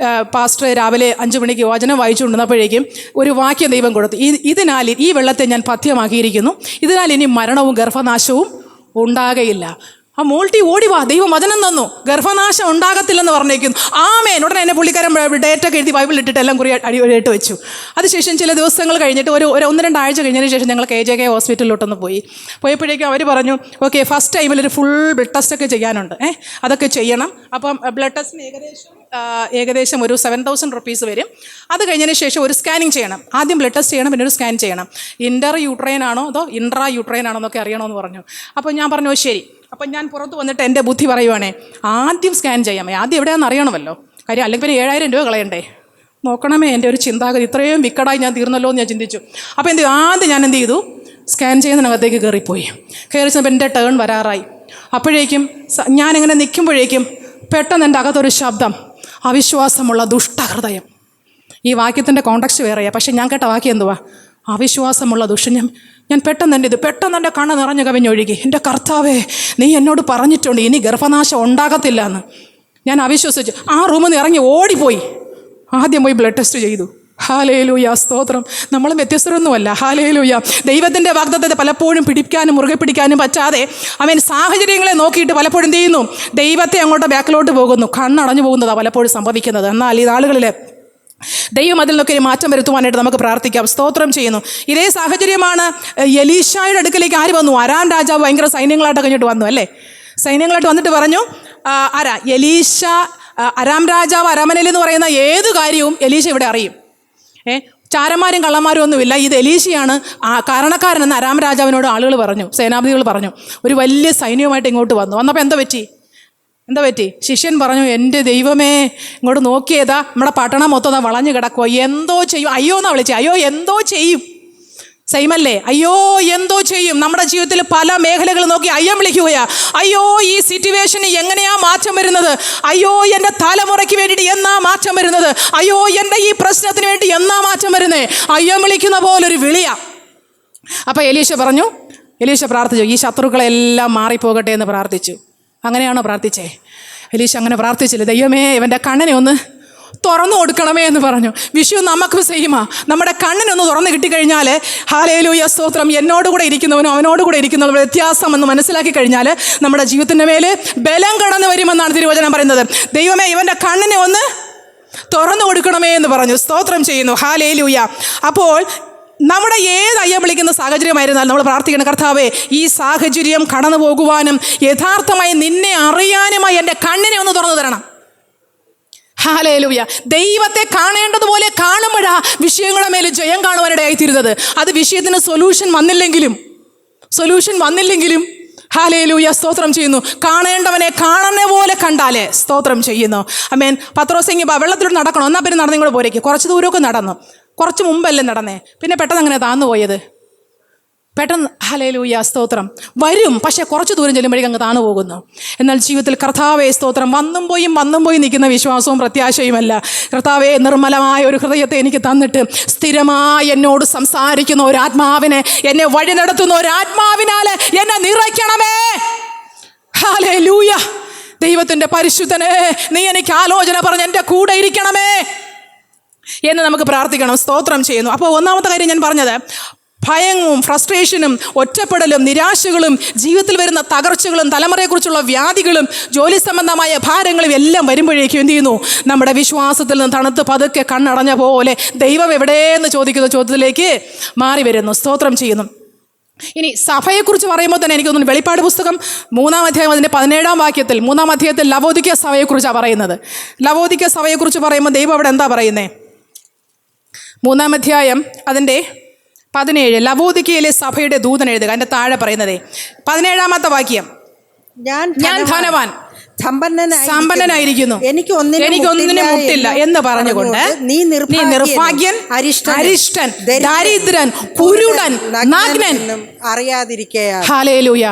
Speaker 3: പാസ്റ്റർ രാവിലെ 5 മണിക്ക് വചനം വായിച്ചുകൊണ്ടിരുന്നപ്പോഴേക്കും ഒരു വാക്യം ദൈവം കൊടുത്തു. ഇതിനാൽ ഈ വെള്ളത്തെ ഞാൻ പഥ്യമാക്കിയിരിക്കുന്നു, ഇതിനാൽ ഇനി മരണവും ഗർഭനാശവും ഉണ്ടാകയില്ല. ആ മോൾട്ടി ഓടി വാ, ദൈവം വചനം തന്നു, ഗർഭനാശം ഉണ്ടാകത്തില്ലെന്ന് പറഞ്ഞേക്കുന്നു. ആമേൻ. ഉടനെ എന്നെ പുള്ളിക്കാരൻ ഡേറ്റൊക്കെ എഴുതി ബൈബിൾ ഇട്ടിട്ട് എല്ലാം കുറി അടിയിട്ട് വെച്ചു. അതിനുശേഷം ചില ദിവസങ്ങൾ കഴിഞ്ഞിട്ട് ഒരു 1-2 ആഴ്ച കഴിഞ്ഞതിന് ശേഷം ഞങ്ങൾ KJK ഹോസ്പിറ്റലിലോട്ടൊന്ന് പോയപ്പോഴേക്കും അവർ പറഞ്ഞു, ഓക്കെ, ഫസ്റ്റ് ടൈമിൽ ഒരു ഫുൾ ബ്ലഡ് ടെസ്റ്റ് ഒക്കെ ചെയ്യാനുണ്ട്, അതൊക്കെ ചെയ്യണം. അപ്പം ബ്ലഡ് ടെസ്റ്റിന് ഏകദേശം ഒരു 7,000 rupees വരും. അത് കഴിഞ്ഞതിന് ശേഷം ഒരു സ്കാനിങ് ചെയ്യണം. ആദ്യം ബ്ലഡ് ടെസ്റ്റ് ചെയ്യണം, പിന്നെ ഒരു സ്കാൻ ചെയ്യണം. ഇൻ്റർ യൂട്രൈൻ ആണോ അതോ ഇൻട്രാ യൂട്രൈൻ ആണോ എന്നൊക്കെ അറിയണമെന്ന് പറഞ്ഞു. അപ്പോൾ ഞാൻ പറഞ്ഞു ശരി. അപ്പം ഞാൻ പുറത്ത് വന്നിട്ട് എൻ്റെ ബുദ്ധി പറയുവാണേ, ആദ്യം സ്കാൻ ചെയ്യാമേ, ആദ്യം എവിടെയാണെന്ന് അറിയണമല്ലോ, കാര്യം അല്ലെങ്കിൽ പിന്നെ 7,000 രൂപ കളയണ്ടേ. നോക്കണമേ, എൻ്റെ ഒരു ചിന്താഗതി ഇത്രയും വിക്കടായി ഞാൻ തീർന്നല്ലോ എന്ന് ഞാൻ ചിന്തിച്ചു. അപ്പോൾ ആദ്യം ഞാൻ എന്ത് ചെയ്തു? സ്കാൻ ചെയ്യുന്നതിനകത്തേക്ക് കയറി ചെന്നപ്പോൾ എൻ്റെ ടേൺ വരാറായി. അപ്പോഴേക്കും ഞാനിങ്ങനെ നിൽക്കുമ്പോഴേക്കും പെട്ടെന്ന് എൻ്റെ അകത്തൊരു ശബ്ദം, അവിശ്വാസമുള്ള ദുഷ്ടഹൃദയം. ഈ വാക്യത്തിൻ്റെ കോണ്ടക്സ്റ്റ് വേറെയാണ്, പക്ഷേ ഞാൻ കേട്ട വാക്യം എന്തുവാ? അവിശ്വാസമുള്ള ദുഷ്ടം. ഞാൻ പെട്ടെന്ന് എൻ്റെ കണ്ണ് നിറഞ്ഞു കവിഞ്ഞൊഴുകി. എൻ്റെ കർത്താവേ, നീ എന്നോട് പറഞ്ഞിട്ടുണ്ട് ഇനി ഗർഭനാശം ഉണ്ടാകത്തില്ല എന്ന്. ഞാൻ അവിശ്വസിച്ചു. ആ റൂമിൽ നിന്ന് ഇറങ്ങി ഓടിപ്പോയി. ആദ്യം പോയി ബ്ലഡ് ടെസ്റ്റ് ചെയ്തു. ഹല്ലേലൂയ, സ്തോത്രം. നമ്മളും വ്യത്യസ്തരൊന്നുമല്ല. ഹല്ലേലൂയ. ദൈവത്തിൻ്റെ വാഗ്ദത്തത്തെ പലപ്പോഴും പിടിക്കാനും മുറുകെ പിടിക്കാനും പറ്റാതെ അവൻ സാഹചര്യങ്ങളെ നോക്കിയിട്ട് പലപ്പോഴും എന്ത് ചെയ്യുന്നു? ദൈവത്തെ അങ്ങോട്ട് ബാക്കിലോട്ട് പോകുന്നു. കണ്ണടഞ്ഞു പോകുന്നതാണ് പലപ്പോഴും സംഭവിക്കുന്നത്. എന്നാൽ ഈ നാളുകളിൽ ദൈവം അതിൽ നിന്നൊക്കെ ഒരു മാറ്റം വരുത്തുവാനായിട്ട് നമുക്ക് പ്രാർത്ഥിക്കാം. സ്തോത്രം ചെയ്യുന്നു. ഇതേ സാഹചര്യമാണ് എലീശായുടെ അടുക്കലേക്ക് ആര് വന്നു? അരാം രാജാവ് ഭയങ്കര സൈന്യങ്ങളായിട്ട് കഴിഞ്ഞിട്ട് വന്നു അല്ലേ? സൈന്യങ്ങളായിട്ട് വന്നിട്ട് പറഞ്ഞു, എലീശ, അരാം രാജാവ് അരമനയിൽ എന്ന് പറയുന്ന ഏത് കാര്യവും എലീശ ഇവിടെ അറിയും. ചാരന്മാരും കള്ളന്മാരും ഒന്നുമില്ല, ഇത് എലീശയാണ് കാരണക്കാരനെന്ന് അരാം രാജാവിനോട് ആളുകൾ പറഞ്ഞു, സേനാപതികൾ പറഞ്ഞു. ഒരു വലിയ സൈന്യവുമായിട്ട് ഇങ്ങോട്ട് വന്നു. വന്നപ്പോൾ എന്താ പറ്റി? ശിഷ്യൻ പറഞ്ഞു, എൻ്റെ ദൈവമേ, ഇങ്ങോട്ട് നോക്കിയതാ നമ്മുടെ പട്ടണം മൊത്തം വളഞ്ഞു കിടക്കുമോ, എന്തോ ചെയ്യും. അയ്യോ എന്നാ വിളിച്ചേ. അയ്യോ എന്തോ ചെയ്യും. സെയിമല്ലേ? അയ്യോ എന്തോ ചെയ്യും. നമ്മുടെ ജീവിതത്തിൽ പല മേഖലകൾ നോക്കി അയ്യം വിളിക്കുകയാ. അയ്യോ ഈ സിറ്റുവേഷന് എങ്ങനെയാ മാറ്റം വരുന്നത്? അയ്യോ എൻ്റെ തലമുറയ്ക്ക് വേണ്ടിയിട്ട് എന്നാ മാറ്റം വരുന്നത്? അയ്യോ എൻ്റെ ഈ പ്രശ്നത്തിന് വേണ്ടി എന്നാ മാറ്റം വരുന്നേ? അയ്യം വിളിക്കുന്ന പോലൊരു വിളിയാ. അപ്പം എലീശ പ്രാർത്ഥിച്ചു, ഈ ശത്രുക്കളെല്ലാം മാറിപ്പോകട്ടെ എന്ന് പ്രാർത്ഥിച്ചു. അങ്ങനെയാണോ പ്രാർത്ഥിച്ചേ? എലീശ അങ്ങനെ പ്രാർത്ഥിച്ചില്ല. ദൈവമേ, ഇവൻ്റെ കണ്ണിനെ ഒന്ന് തുറന്നു കൊടുക്കണമേ എന്ന് പറഞ്ഞു. വിഷയം നമുക്ക് സെയിമാ. നമ്മുടെ കണ്ണിനൊന്ന് തുറന്ന് കിട്ടിക്കഴിഞ്ഞാൽ, ഹല്ലേലൂയ, സ്തോത്രം, എന്നോടുകൂടെ ഇരിക്കുന്നവനും അവനോടുകൂടെ ഇരിക്കുന്നവനും വ്യത്യാസം എന്ന് മനസ്സിലാക്കി കഴിഞ്ഞാൽ നമ്മുടെ ജീവിതത്തിൻ്റെ മേലെ ബലം കടന്നു വരുമെന്നാണ് തിരുവചനം പറയുന്നത്. ദൈവമേ, ഇവൻ്റെ കണ്ണിനെ ഒന്ന് തുറന്നു കൊടുക്കണമേ എന്ന് പറഞ്ഞു. സ്തോത്രം ചെയ്യുന്നു. ഹല്ലേലൂയ. അപ്പോൾ നമ്മുടെ ഏത് അയ്യം വിളിക്കുന്ന സാഹചര്യമായിരുന്നാലും നമ്മൾ പ്രാർത്ഥിക്കണം, കർത്താവേ, ഈ സാഹചര്യം കടന്നു പോകുവാനും യഥാർത്ഥമായി നിന്നെ അറിയാനുമായി എൻ്റെ കണ്ണിനെ ഒന്ന് തുറന്നു തരണം. ഹല്ലേലൂയ. ദൈവത്തെ കാണേണ്ടതുപോലെ കാണുമ്പോഴാ വിഷയങ്ങളുടെ മേൽ ജയം കാണുവാനിടയായിത്തീരുന്നത്. അത് വിഷയത്തിന് സൊല്യൂഷൻ വന്നില്ലെങ്കിലും ഹല്ലേലൂയ, സ്തോത്രം ചെയ്യുന്നു. കാണേണ്ടവനെ കാണുന്ന പോലെ കണ്ടാലേ, സ്തോത്രം ചെയ്യുന്നു. ആമേൻ. പത്രോസ് വെള്ളത്തിലൂടെ നടക്കണം, എന്നാൽ പിന്നെ നടന്നും കൂടെ പോരേക്ക്. കുറച്ച് ദൂരമൊക്കെ നടന്നു, കുറച്ച് മുമ്പല്ലേ നടന്നേ, പിന്നെ പെട്ടെന്ന് അങ്ങനെ താന്നു പോയത്? പെട്ടെന്ന് ഹല്ലേലൂയ, സ്തോത്രം, വരും, പക്ഷേ കുറച്ച് ദൂരം ചെല്ലുമ്പോഴേക്കും അങ്ങ് താന്നു പോകുന്നു. എന്നാൽ ജീവിതത്തിൽ കർത്താവേ, സ്തോത്രം, വന്നും പോയി നിൽക്കുന്ന വിശ്വാസവും പ്രത്യാശയുമല്ല. കർത്താവേ, നിർമ്മലമായ ഒരു ഹൃദയത്തെ എനിക്ക് തന്നിട്ട് സ്ഥിരമായി എന്നോട് സംസാരിക്കുന്ന ഒരു ആത്മാവിനെ, എന്നെ വഴി നടത്തുന്ന ഒരു ആത്മാവിനാൽ എന്നെ നിറയ്ക്കണമേ. ഹല്ലേലൂയ. ദൈവത്തിൻ്റെ പരിശുദ്ധനെ, നീ എനിക്ക് ആലോചന പറഞ്ഞ് എൻ്റെ കൂടെ ഇരിക്കണമേ എന്ന് നമുക്ക് പ്രാർത്ഥിക്കണം. സ്തോത്രം ചെയ്യുന്നു. അപ്പോൾ ഒന്നാമത്തെ കാര്യം ഞാൻ പറഞ്ഞത്, ഭയവും ഫ്രസ്ട്രേഷനും ഒറ്റപ്പെടലും നിരാശകളും ജീവിതത്തിൽ വരുന്ന തകർച്ചകളും തലമുറയെക്കുറിച്ചുള്ള വ്യാധികളും ജോലി സംബന്ധമായ ഭാരങ്ങളും എല്ലാം വരുമ്പോഴേക്കും എന്ത് ചെയ്യുന്നു? നമ്മുടെ വിശ്വാസത്തിൽ നിന്ന് തണുത്ത് പതുക്കെ കണ്ണടഞ്ഞ പോലെ ദൈവം എവിടെയെന്ന് ചോദിക്കുന്ന ചോദ്യത്തിലേക്ക് മാറി വരുന്നു. സ്തോത്രം ചെയ്യുന്നു. ഇനി സഭയെക്കുറിച്ച് പറയുമ്പോൾ തന്നെ എനിക്ക് തോന്നുന്നു വെളിപ്പാട് പുസ്തകം 3-ാം അധ്യായം അതിൻ്റെ 17-ാം വാക്യത്തിൽ 3-ാം അധ്യായത്തിൽ ലവോദിക്യ സഭയെക്കുറിച്ചാണ് പറയുന്നത്. ലവോദിക്യ സഭയെക്കുറിച്ച് പറയുമ്പോൾ ദൈവം അവിടെ എന്താ പറയുന്നത്? 3-ാം അധ്യായം അതിൻ്റെ 17, ലവോദിക്കയിലെ സഭയുടെ ദൂതൻ എഴുതുക. അതിൻ്റെ താഴെ പറയുന്നത് 17-ാമത്തെ വാക്യം, ഞാൻ ധനവാൻ സമ്പന്നനായിരിക്കുന്നു, എനിക്ക് ഒന്നിനും മുട്ടില്ല എന്ന് പറഞ്ഞുകൊണ്ട് നീ നിർഭാഗ്യൻ, അരിഷ്ടൻ, ദരിദ്രൻ, കുരുടൻ, നഗ്നൻ
Speaker 4: അറിയാതിരിക്കുക.
Speaker 3: ഹല്ലേലൂയ.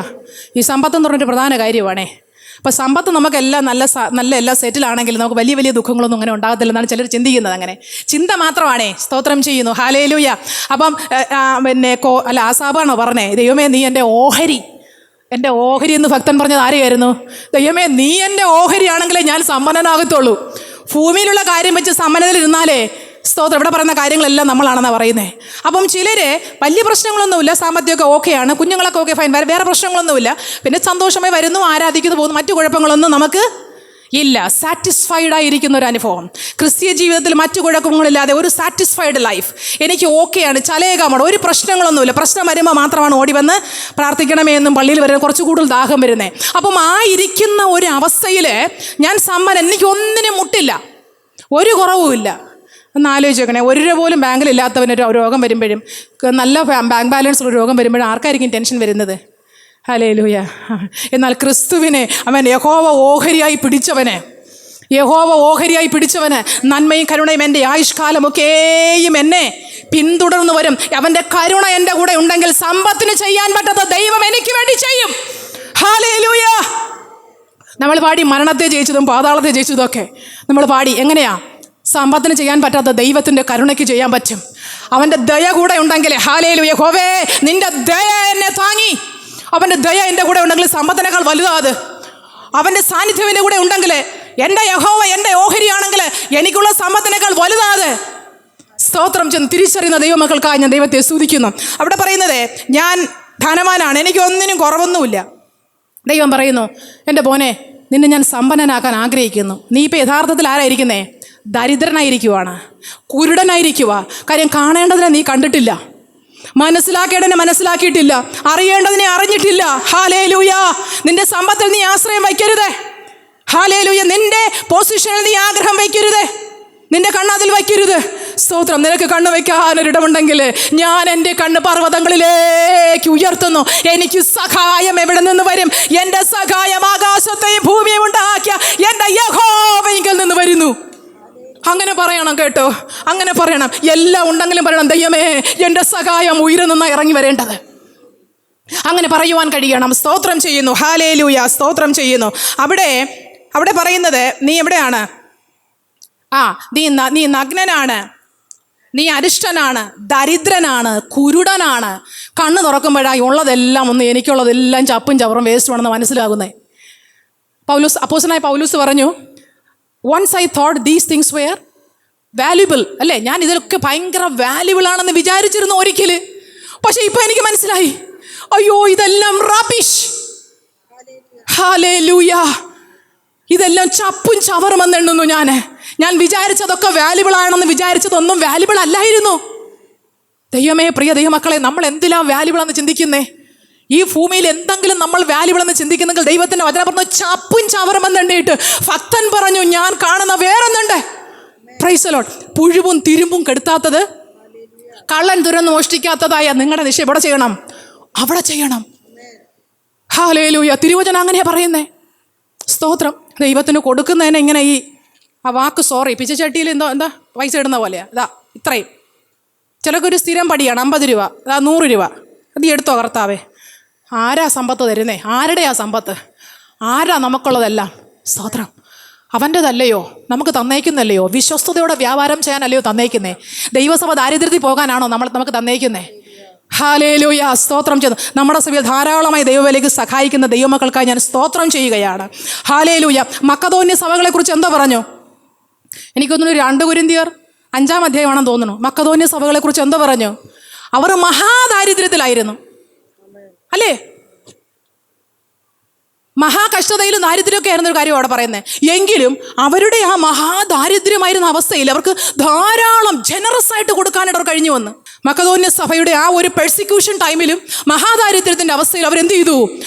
Speaker 3: ഈ സമ്പത്ത് എന്ന് പറഞ്ഞൊരു പ്രധാന കാര്യമാണേ. അപ്പോൾ സമ്പത്ത് നമുക്കെല്ലാം നല്ല എല്ലാം സെറ്റിലാണെങ്കിൽ നമുക്ക് വലിയ വലിയ ദുഃഖങ്ങളൊന്നും അങ്ങനെ ഉണ്ടാകത്തില്ലെന്നാണ് ചിലർ ചിന്തിക്കുന്നത്. അങ്ങനെ ചിന്ത മാത്രമാണേ. സ്തോത്രം ചെയ്യുന്നു. ഹല്ലേലൂയ. അപ്പം ആസാബാണോ പറഞ്ഞേ, ദൈവമേ നീ എൻ്റെ ഓഹരി എന്ന് ഭക്തൻ പറഞ്ഞത് ആരെയായിരുന്നു? ദൈവമേ നീ എൻ്റെ ഓഹരിയാണെങ്കിലേ ഞാൻ സമ്പന്നനാകത്തുള്ളൂ. ഭൂമിയിലുള്ള കാര്യം വെച്ച് സമ്പന്നതയിലിരുന്നാലേ, സ്തോത്രം, ഇവിടെ പറയുന്ന കാര്യങ്ങളെല്ലാം നമ്മളാണെന്നാണ് പറയുന്നത്. അപ്പം ചിലർ വലിയ പ്രശ്നങ്ങളൊന്നുമില്ല, സാമ്പത്തികമൊക്കെ ഓക്കെയാണ്, കുഞ്ഞുങ്ങളൊക്കെ ഓക്കെ, ഫൈൻ, വേറെ പ്രശ്നങ്ങളൊന്നുമില്ല, പിന്നെ സന്തോഷമായി വരുന്നു, ആരാധിക്കുന്നു, പോകുന്നു, മറ്റു കുഴപ്പങ്ങളൊന്നും നമുക്ക് ഇല്ല. സാറ്റിസ്ഫൈഡ് ആയിരിക്കുന്ന ഒരു അനുഭവം. ക്രിസ്തീയ ജീവിതത്തിൽ മറ്റു കുഴപ്പങ്ങളില്ലാതെ ഒരു സാറ്റിസ്ഫൈഡ് ലൈഫ്. എനിക്ക് ഓക്കെയാണ്, ചലയേകാമാണ്, ഒരു പ്രശ്നങ്ങളൊന്നുമില്ല. പ്രശ്നം വരുമ്പോൾ മാത്രമാണ് ഓടി വന്ന് പ്രാർത്ഥിക്കണമേ എന്നും പള്ളിയിൽ വരുന്നത്, കുറച്ച് കൂടുതൽ ദാഹം വരുന്നത്. അപ്പം ആ ഇരിക്കുന്ന ഒരു അവസ്ഥയിൽ ഞാൻ സമ്പന്നൻ, എനിക്ക് ഒന്നിനും മുട്ടില്ല, ഒരു കുറവുമില്ല. ഒന്ന് ആലോചിച്ചേക്കണേ. 1 രൂപ പോലും ബാങ്കിലില്ലാത്തവനൊരു രോഗം വരുമ്പോഴും, നല്ല ബാങ്ക് ബാലൻസ് ഉള്ള രോഗം വരുമ്പോഴും ആർക്കായിരിക്കും ടെൻഷൻ വരുന്നത്? ഹല്ലേലൂയ. എന്നാൽ ക്രിസ്തുവിനെ അവൻ യഹോവ ഓഹരിയായി പിടിച്ചവന് നന്മയും കരുണയും എൻ്റെ ആയുഷ്കാലമൊക്കെയും എന്നെ പിന്തുടർന്നു വരും. അവൻ്റെ കരുണ എൻ്റെ കൂടെ ഉണ്ടെങ്കിൽ സമ്പത്തിന് ചെയ്യാൻ പറ്റാത്ത ദൈവം എനിക്ക് വേണ്ടി ചെയ്യും. ഹല്ലേലൂയ. നമ്മൾ പാടി മരണത്തെ ജയിച്ചതും പാതാളത്തെ ജയിച്ചതും ഒക്കെ നമ്മൾ പാടി. എങ്ങനെയാ? സമ്പത്തിന് ചെയ്യാൻ പറ്റാത്ത ദൈവത്തിൻ്റെ കരുണയ്ക്ക് ചെയ്യാൻ പറ്റും. അവൻ്റെ ദയ കൂടെ ഉണ്ടെങ്കിൽ, ഹല്ലേലൂയ, യഹോവേ നിൻ്റെ ദയ എന്നെ താങ്ങി. അവൻ്റെ ദയ എൻ്റെ കൂടെ ഉണ്ടെങ്കിൽ സമ്പത്തിനേക്കാൾ വലുതാത്. അവൻ്റെ സാന്നിധ്യം എൻ്റെ കൂടെ ഉണ്ടെങ്കിൽ എൻ്റെ യഹോവ എൻ്റെ ഓഹരിയാണെങ്കിൽ എനിക്കുള്ള സമ്പത്തിനേക്കാൾ വലുതാത്. സ്തോത്രം ചെന്ന് തിരിച്ചറിയുന്ന ദൈവമക്കൾക്കായി ഞാൻ ദൈവത്തെ സ്തുതിക്കുന്നു. അവിടെ പറയുന്നത് ഞാൻ ധനവാനാണ്, എനിക്ക് ഒന്നിനും കുറവൊന്നുമില്ല. ദൈവം പറയുന്നു, എൻ്റെ മോനെ നിന്നെ ഞാൻ സമ്പന്നനാക്കാൻ ആഗ്രഹിക്കുന്നു. നീ ഇപ്പോൾ യഥാർത്ഥത്തിൽ ആരായിരിക്കുന്നേ? ദരിദ്രനായിരിക്കുവാണ്, കുരുടനായിരിക്കുക. കാര്യം കാണേണ്ടതിനെ നീ കണ്ടിട്ടില്ല, മനസ്സിലാക്കേണ്ടതിനെ മനസ്സിലാക്കിയിട്ടില്ല, അറിയേണ്ടതിനെ അറിഞ്ഞിട്ടില്ല. ഹല്ലേലൂയ. നിന്റെ സമ്പത്തിൽ നീ ആശ്രയം വയ്ക്കരുത്. ഹല്ലേലൂയ. നിന്റെ പൊസിഷനിൽ നീ ആഗ്രഹം വയ്ക്കരുത്, നിന്റെ കണ്ണ് അതിൽ വയ്ക്കരുത്. സ്തോത്രം. നിനക്ക് കണ്ണ് വയ്ക്കാനൊരിടമുണ്ടെങ്കിൽ ഞാൻ എൻ്റെ കണ്ണ് പർവ്വതങ്ങളിലേക്ക് ഉയർത്തുന്നു. എനിക്ക് സഹായം എവിടെ നിന്ന് വരും? എൻ്റെ സഹായം ആകാശത്തെയും ഭൂമിയും ഉണ്ടാക്കിയ എൻ്റെ യഹോവയിൽ നിന്ന് വരുന്നു. അങ്ങനെ പറയണം കേട്ടോ, അങ്ങനെ പറയണം. എല്ലാം ഉണ്ടെങ്കിലും പറയണം, ദൈവമേ എൻ്റെ സഹായം ഉയരുന്ന ഇറങ്ങി വരേണ്ടത്. അങ്ങനെ പറയുവാൻ കഴിയണം. സ്തോത്രം ചെയ്യുന്നു. ഹല്ലേലൂയ. സ്തോത്രം ചെയ്യുന്നു. അവിടെ പറയുന്നത് നീ എവിടെയാണ്? നീ നഗ്നനാണ്, നീ അരിഷ്ടനാണ്, ദരിദ്രനാണ്, കുരുടനാണ്. കണ്ണ് തുറക്കുമ്പോഴായി ഉള്ളതെല്ലാം എനിക്കുള്ളതെല്ലാം ചപ്പും ചവറും വേസ്റ്റുമാണെന്ന് മനസ്സിലാകുന്നേ. അപ്പോസ്തലനായ പൗലൂസ് പറഞ്ഞു, once I thought these things were valuable. അല്ലേ, ഞാൻ ഇതിലൊക്കെ ഭയങ്കര വാല്യുബിൾ ആണെന്ന് വിചാരിച്ചിരുന്നു ഒരിക്കൽ. പക്ഷെ ഇപ്പൊ എനിക്ക് മനസ്സിലായി, അയ്യോ ഇതെല്ലാം റബിഷ്. ഹല്ലേലൂയ. ഇതെല്ലാം ചപ്പും ചവറുമെന്ന് എണ്ണുന്നു. ഞാൻ വിചാരിച്ചതൊക്കെ വാല്യുബിൾ ആണെന്ന് വിചാരിച്ചതൊന്നും വാല്യുബിൾ അല്ലായിരുന്നു. ദൈവമേ, പ്രിയ ദൈവമക്കളെ, നമ്മൾ എന്തിലാ വാല്യുബിൾ എന്ന് ചിന്തിക്കുന്നേ? ഈ ഭൂമിയിൽ എന്തെങ്കിലും നമ്മൾ വാല്യുബിൾ എന്ന് ചിന്തിക്കുന്നെങ്കിൽ ദൈവത്തിൻ്റെ വചനം പറഞ്ഞു ചപ്പും ചവറുമെന്ന് എണ്ണിയിട്ട് ഭക്തൻ പറഞ്ഞു ഞാൻ കാണുന്ന വേറൊന്നുണ്ട്. Praise the Lord. പുഴുവും തിരുമ്പും കെടുത്താത്തത്, കള്ളൻ തുരന്ന് മോഷ്ടിക്കാത്തതായ നിങ്ങളുടെ നിശ്ചയം എവിടെ ചെയ്യണം? അവിടെ ചെയ്യണം. ഹല്ലേലൂയ. തിരുവചനം അങ്ങനെയാ പറയുന്നേ. സ്തോത്രം. ദൈവത്തിന് കൊടുക്കുന്നതിന് ഇങ്ങനെ വാക്ക് സോറി പിച്ചച്ചട്ടിയിൽ എന്താ പൈസ ഇടുന്ന പോലെയാ. ഇത്രയും ചിലക്കൊരു സ്ഥിരം പടിയാണ് 50 രൂപ, 100 രൂപ. അത് എടുത്തോ കർത്താവേ. ആരാ സമ്പത്ത് തരുന്നേ? ആരുടെയാ സമ്പത്ത്? ആരാ നമുക്കുള്ളതെല്ലാം? സ്തോത്രം. അവൻ്റെതല്ലയോ, നമുക്ക് തന്നേക്കുന്നല്ലയോ? വിശ്വസ്തയോടെ വ്യാപാരം ചെയ്യാനല്ലയോ തന്നേക്കുന്നേ? ദൈവസഭ ദാരിദ്ര്യത്തിൽ പോകാനാണോ നമുക്ക് തന്നേക്കുന്നേ? ഹല്ലേലൂയ. സ്തോത്രം ചെയ്യുന്നു. നമ്മുടെ സഭയിൽ ധാരാളമായി ദൈവവേലയ്ക്ക് സഹായിക്കുന്ന ദൈവമക്കൾക്കായി ഞാൻ സ്തോത്രം ചെയ്യുകയാണ്. ഹല്ലേലൂയ. മക്കദോന്യ സഭകളെക്കുറിച്ച് എന്താ പറഞ്ഞു? എനിക്ക് തോന്നുന്നു 2 കൊരിന്ത്യർ 5-ാം അധ്യായമാണെന്ന് തോന്നുന്നു. മക്കദോന്യ സഭകളെക്കുറിച്ച് എന്താ പറഞ്ഞു? അവർ മഹാദാരിദ്ര്യത്തിലായിരുന്നു, അല്ലേ? മഹാകഷ്ടതയിലും ദാരിദ്ര്യമൊക്കെ ആയിരുന്നൊരു കാര്യം അവിടെ പറയുന്നത്. എങ്കിലും അവരുടെ ആ മഹാദാരിദ്ര്യമായിരുന്ന അവസ്ഥയിൽ അവർക്ക് ധാരാളം ജനറസ് ആയിട്ട് കൊടുക്കാനായിട്ട് അവർ കഴിഞ്ഞു വന്നു. മക്കദോന്യ സഭയുടെ ആ ഒരു പെർസിക്യൂഷൻ ടൈമിലും മഹാദാരിദ്ര്യത്തിൻ്റെ അവസ്ഥയിൽ അവരെന്ത് ചെയ്തു?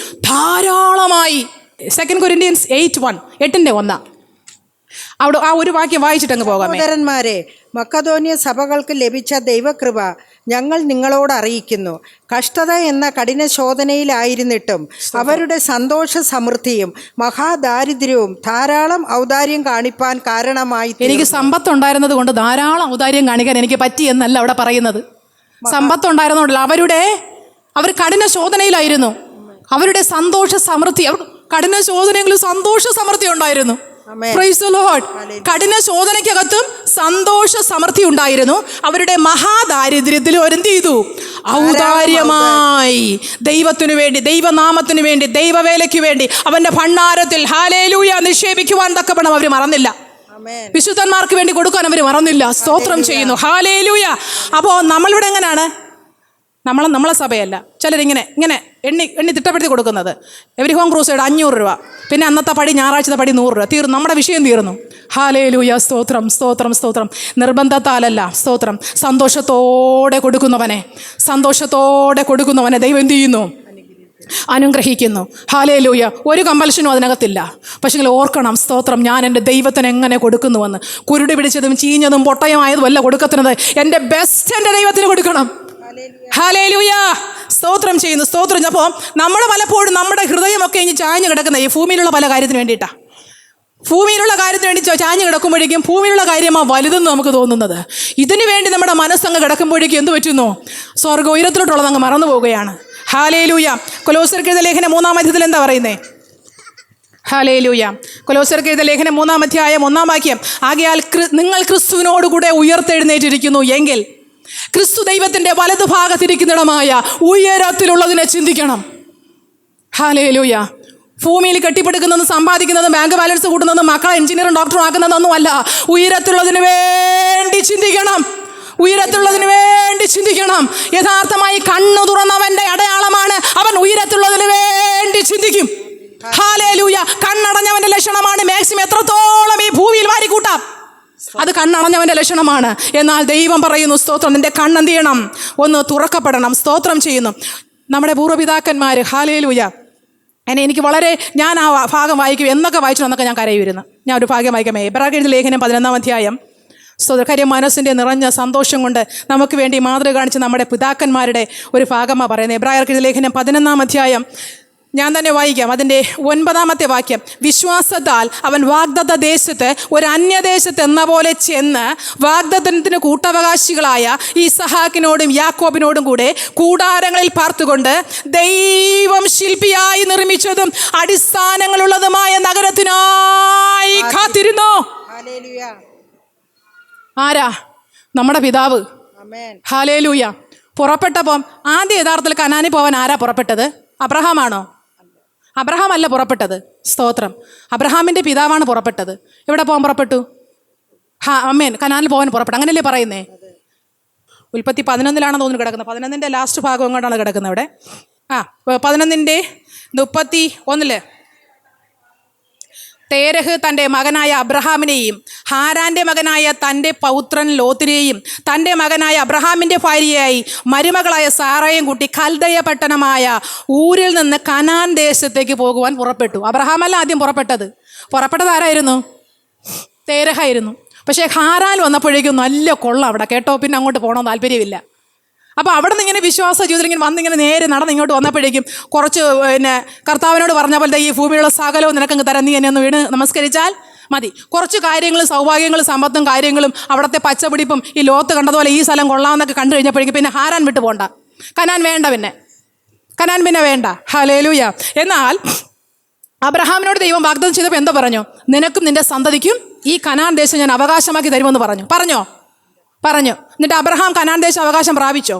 Speaker 3: ധാരാളമായി. 2 കൊരിന്ത്യൻസ് 8:1 അവിടെ ആ ഒരു വാക്യം വായിച്ചിട്ടങ്ങ് പോകാമേ.
Speaker 4: സഹോദരന്മാരെ, മക്കദോന്യ സഭകൾക്ക് ലഭിച്ച ദൈവകൃപ ഞങ്ങൾ നിങ്ങളോട് അറിയിക്കുന്നു. കഷ്ടത എന്ന കഠിന ശോധനയിലായിരുന്നിട്ടും അവരുടെ സന്തോഷ സമൃദ്ധിയും മഹാദാരിദ്ര്യവും ധാരാളം ഔദാര്യം കാണിപ്പാൻ കാരണമായി.
Speaker 3: എനിക്ക് സമ്പത്തുണ്ടായിരുന്നത് കൊണ്ട് ധാരാളം ഔദാര്യം കാണിക്കാൻ എനിക്ക് പറ്റിയെന്നല്ല അവിടെ പറയുന്നത്. സമ്പത്തുണ്ടായിരുന്നോണ്ടല്ല, അവർ കഠിന ശോധനയിലായിരുന്നു. അവരുടെ സന്തോഷ സമൃദ്ധി, അവർ കഠിന ശോധനയെങ്കിലും സന്തോഷ സമൃദ്ധി ഉണ്ടായിരുന്നു. Price the Lord. കഠിന ശോധനയ്ക്കകത്തും സന്തോഷ സമൃദ്ധി ഉണ്ടായിരുന്നു. അവരുടെ മഹാദാരിദ്ര്യത്തിലും അവരെന്ത് ചെയ്തു? ഔദാര്യമായി ദൈവത്തിനു വേണ്ടി, ദൈവനാമത്തിനു വേണ്ടി, ദൈവവേലയ്ക്ക് വേണ്ടി അവന്റെ ഭണ്ഡാരത്തിൽ ഹല്ലേലൂയ നിക്ഷേപിക്കുവാൻ തക്കവണ്ണം അവർ മറന്നില്ല. വിശുദ്ധന്മാർക്ക് വേണ്ടി കൊടുക്കാൻ അവർ മറന്നില്ല. സ്തോത്രം ചെയ്യുന്നു. ഹല്ലേലൂയ. അപ്പോൾ നമ്മളിവിടെ എങ്ങനെയാണ്? നമ്മളെ സഭയല്ല, ചിലരിങ്ങനെ എണ്ണി തിട്ടപ്പെടുത്തി കൊടുക്കുന്നത്. എവരി ഹോം ക്രൂസൈഡ് 500 രൂപ, പിന്നെ അന്നത്തെ പടി ഞായറാഴ്ചത്തെ പടി 100 രൂപ. തീർന്നു, നമ്മുടെ വിഷയം തീർന്നു. ഹല്ലേലൂയ. സ്തോത്രം, സ്തോത്രം, സ്തോത്രം. നിർബന്ധത്താലല്ല, സ്തോത്രം. സന്തോഷത്തോടെ കൊടുക്കുന്നവനെ ദൈവം എന്ത് ചെയ്യുന്നു? അനുഗ്രഹിക്കുന്നു. ഹല്ലേലൂയ. ഒരു കമ്പൽഷനും അതിനകത്തില്ല. പക്ഷേ ഓർക്കണം, സ്തോത്രം, ഞാൻ എൻ്റെ ദൈവത്തിന് എങ്ങനെ കൊടുക്കുന്നുവെന്ന്. കുരുടി പിടിച്ചതും ചീഞ്ഞതും പൊട്ടയമായതും അല്ല കൊടുക്കുന്നത്. എൻ്റെ ബെസ്റ്റ് എൻ്റെ ദൈവത്തിന് കൊടുക്കണം. ഹല്ലേലൂയ. സ്തോത്രം ചെയ്യുന്നു. സ്തോത്രം. അപ്പോൾ നമ്മൾ പലപ്പോഴും നമ്മുടെ ഹൃദയമൊക്കെ ഇനി ചാഞ്ഞു കിടക്കുന്ന ഈ ഭൂമിയിലുള്ള പല കാര്യത്തിന് വേണ്ടിയിട്ടാണ്. ഭൂമിയിലുള്ള കാര്യത്തിന് വേണ്ടി ചാഞ്ഞു കിടക്കുമ്പോഴേക്കും ഭൂമിയിലുള്ള കാര്യമാണ് വലുതെന്ന് നമുക്ക് തോന്നുന്നത്. ഇതിനു വേണ്ടി നമ്മുടെ മനസ്സങ്ങ് കിടക്കുമ്പോഴേക്കും എന്ത് പറ്റുന്നു? സ്വർഗ്ഗ ഉയരത്തിലോട്ടുള്ളത് അങ്ങ് മറന്നു പോവുകയാണ്. ഹല്ലേലൂയ. കൊലോസ്യർക്ക് എഴുതിയ ലേഖനം 3-ാം അധ്യായത്തിൽ എന്താ പറയുന്നേ? ഹല്ലേലൂയ. കൊലോസ്യർക്ക് എഴുതിയ ലേഖനം 3-ാം അധ്യായം 1-ാം വാക്യം. ആകയാൽ നിങ്ങൾ ക്രിസ്തുവിനോടുകൂടെ ഉയർത്തെഴുന്നേറ്റിരിക്കുന്നു എങ്കിൽ ക്രിസ്തു ദൈവത്തിൻ്റെ വലതുഭാഗത്തിരിക്കുന്നിടമായ ഉയരത്തിലുള്ളതിനെ ചിന്തിക്കണം. ഹല്ലേലൂയ. ഭൂമിയിൽ കെട്ടിപ്പടുക്കുന്നതും സമ്പാദിക്കുന്നതും ബാങ്ക് ബാലൻസ് കൂട്ടുന്നതും മക്കളെ എഞ്ചിനീയറും ഡോക്ടറും ആക്കുന്നതൊന്നുമല്ല. ഉയരത്തുള്ളതിന് വേണ്ടി ചിന്തിക്കണം. ഉയരത്തുള്ളതിന് വേണ്ടി ചിന്തിക്കണം. യഥാർത്ഥമായി കണ്ണു തുറന്നവന്റെ അടയാളമാണ് അവൻ ഉയരത്തുള്ളതിന് വേണ്ടി ചിന്തിക്കും. ഹല്ലേലൂയ. കണ്ണടഞ്ഞവന്റെ ലക്ഷണമാണ് മാക്സിമം എത്രത്തോളം ഈ ഭൂമിയിൽ വാരിക്കൂട്ടാം. അത് കണ്ണടഞ്ഞവന്റെ ലക്ഷണമാണ്. എന്നാൽ ദൈവം പറയുന്നു, സ്തോത്രം, നിന്റെ കണ്ണെന്ത് ചെയ്യണം? ഒന്ന് തുറക്കപ്പെടണം. സ്തോത്രം ചെയ്യുന്നു. നമ്മുടെ പൂർവ്വപിതാക്കന്മാർ, ഹല്ലേലൂയ, എനിക്ക് വളരെ, ഞാൻ ആ ഭാഗം വായിക്കും, എന്നൊക്കെ വായിച്ചു എന്നൊക്കെ ഞാൻ കരയുമായിരുന്നു. ഞാൻ ഒരു ഭാഗം വായിക്കാമേ. എബ്രായർക്ക് എഴുതിയ ലേഖനം 11-ാം അധ്യായം. സ്വതകാര്യ മനസ്സിൻ്റെ നിറഞ്ഞ സന്തോഷം കൊണ്ട് നമുക്ക് വേണ്ടി മാതൃക കാണിച്ച് നമ്മുടെ പിതാക്കന്മാരുടെ ഒരു ഭാഗമാണ് പറയുന്നത്. എബ്രായർക്ക് എഴുതിയ ലേഖനം 11-ാം അധ്യായം ഞാൻ തന്നെ വായിക്കാം. അതിൻ്റെ 9-ാമത്തെ വാക്യം. വിശ്വാസത്താൽ അവൻ വാഗ്ദത്ത ദേശത്ത് ഒരു അന്യദേശത്ത് എന്ന പോലെ ചെന്ന് വാഗ്ദത്തത്തിന് കൂട്ടവകാശികളായ ഇസഹാക്കിനോടും യാക്കോബിനോടും കൂടെ കൂടാരങ്ങളിൽ പാർത്തുകൊണ്ട് ദൈവം ശില്പിയായി നിർമ്മിച്ചതും അടിസ്ഥാനങ്ങളുള്ളതുമായ നഗരത്തിനായി കാത്തിരുന്നു. ആരാ? നമ്മുടെ പിതാവ്. ഹല്ലേലൂയ. പുറപ്പെട്ടപ്പം ആദ്യ യഥാർത്ഥത്തിൽ കനാനിൽ പോവാൻ ആരാ പുറപ്പെട്ടത്? അബ്രഹാമാണോ? അബ്രഹാം അല്ല പുറപ്പെട്ടത്. സ്തോത്രം. അബ്രഹാമിൻ്റെ പിതാവാണ് പുറപ്പെട്ടത്. എവിടെ പോകാൻ പുറപ്പെട്ടു? അമ്മേൻ കനാനിൽ പോകാൻ പുറപ്പെട്ടു. അങ്ങനെയല്ലേ പറയുന്നേ? ഉൽപ്പത്തി 11-ലാണെന്ന് തോന്നുന്നു കിടക്കുന്നത്. 11-ന്റെ ലാസ്റ്റ് ഭാഗം എങ്ങോട്ടാണ് കിടക്കുന്നത് അവിടെ? 11-ന്റെ 31. തേരഹ് തൻ്റെ മകനായ അബ്രഹാമിനെയും ഹാരാൻ്റെ മകനായ തൻ്റെ പൗത്രൻ ലോത്തിനെയും തൻ്റെ മകനായ അബ്രഹാമിൻ്റെ ഭാര്യയായി മരുമകളായ സാറയും കൂട്ടി കൽദയ പട്ടണമായ ഊരിൽ നിന്ന് കനാൻ ദേശത്തേക്ക് പോകുവാൻ പുറപ്പെട്ടു. അബ്രഹാമല്ല ആദ്യം പുറപ്പെട്ടത് ആരായിരുന്നു? തേരഹായിരുന്നു. പക്ഷേ ഹാരാൻ വന്നപ്പോഴേക്കും നല്ല കൊള്ളം അവിടെ കേട്ടോ. പിന്നെ അങ്ങോട്ട് പോകണമെന്ന് താല്പര്യമില്ല. അപ്പോൾ അവിടെ നിന്ന് ഇങ്ങനെ വിശ്വാസ ജീവിതത്തിൽ ഇങ്ങനെ വന്നിങ്ങനെ നേരെ നടന്ന് ഇങ്ങോട്ട് വന്നപ്പോഴേക്കും കുറച്ച് കർത്താവിനോട് പറഞ്ഞ പോലെ ഈ ഭൂമിയുള്ള സകലവും നിനക്കങ്ങ് തരാം, നീ എന്നെ ഒന്ന് വീണ് നമസ്കരിച്ചാൽ മതി. കുറച്ച് കാര്യങ്ങളും സൗഭാഗ്യങ്ങളും സമ്പത്തും കാര്യങ്ങളും അവിടുത്തെ പച്ചപിടിപ്പും ഈ ലോകത്ത് കണ്ടതുപോലെ ഈ സ്ഥലം കൊള്ളാമെന്നൊക്കെ കണ്ടു കഴിഞ്ഞപ്പോഴേക്കും പിന്നെ ഹാരാൻ വിട്ടു പോകണ്ട. കനാൻ പിന്നെ വേണ്ട. ഹല്ലേലൂയ. എന്നാൽ അബ്രഹാമിനോട് ദൈവം വാഗ്ദത്തം ചെയ്തപ്പോൾ എന്തോ പറഞ്ഞു? നിനക്കും നിന്റെ സന്തതിക്കും ഈ കനാൻ ദേശം ഞാൻ അവകാശമാക്കി തരുമെന്ന് പറഞ്ഞു. എന്നിട്ട് അബ്രഹാം കനാൻ ദേശം അവകാശം പ്രാപിച്ചോ?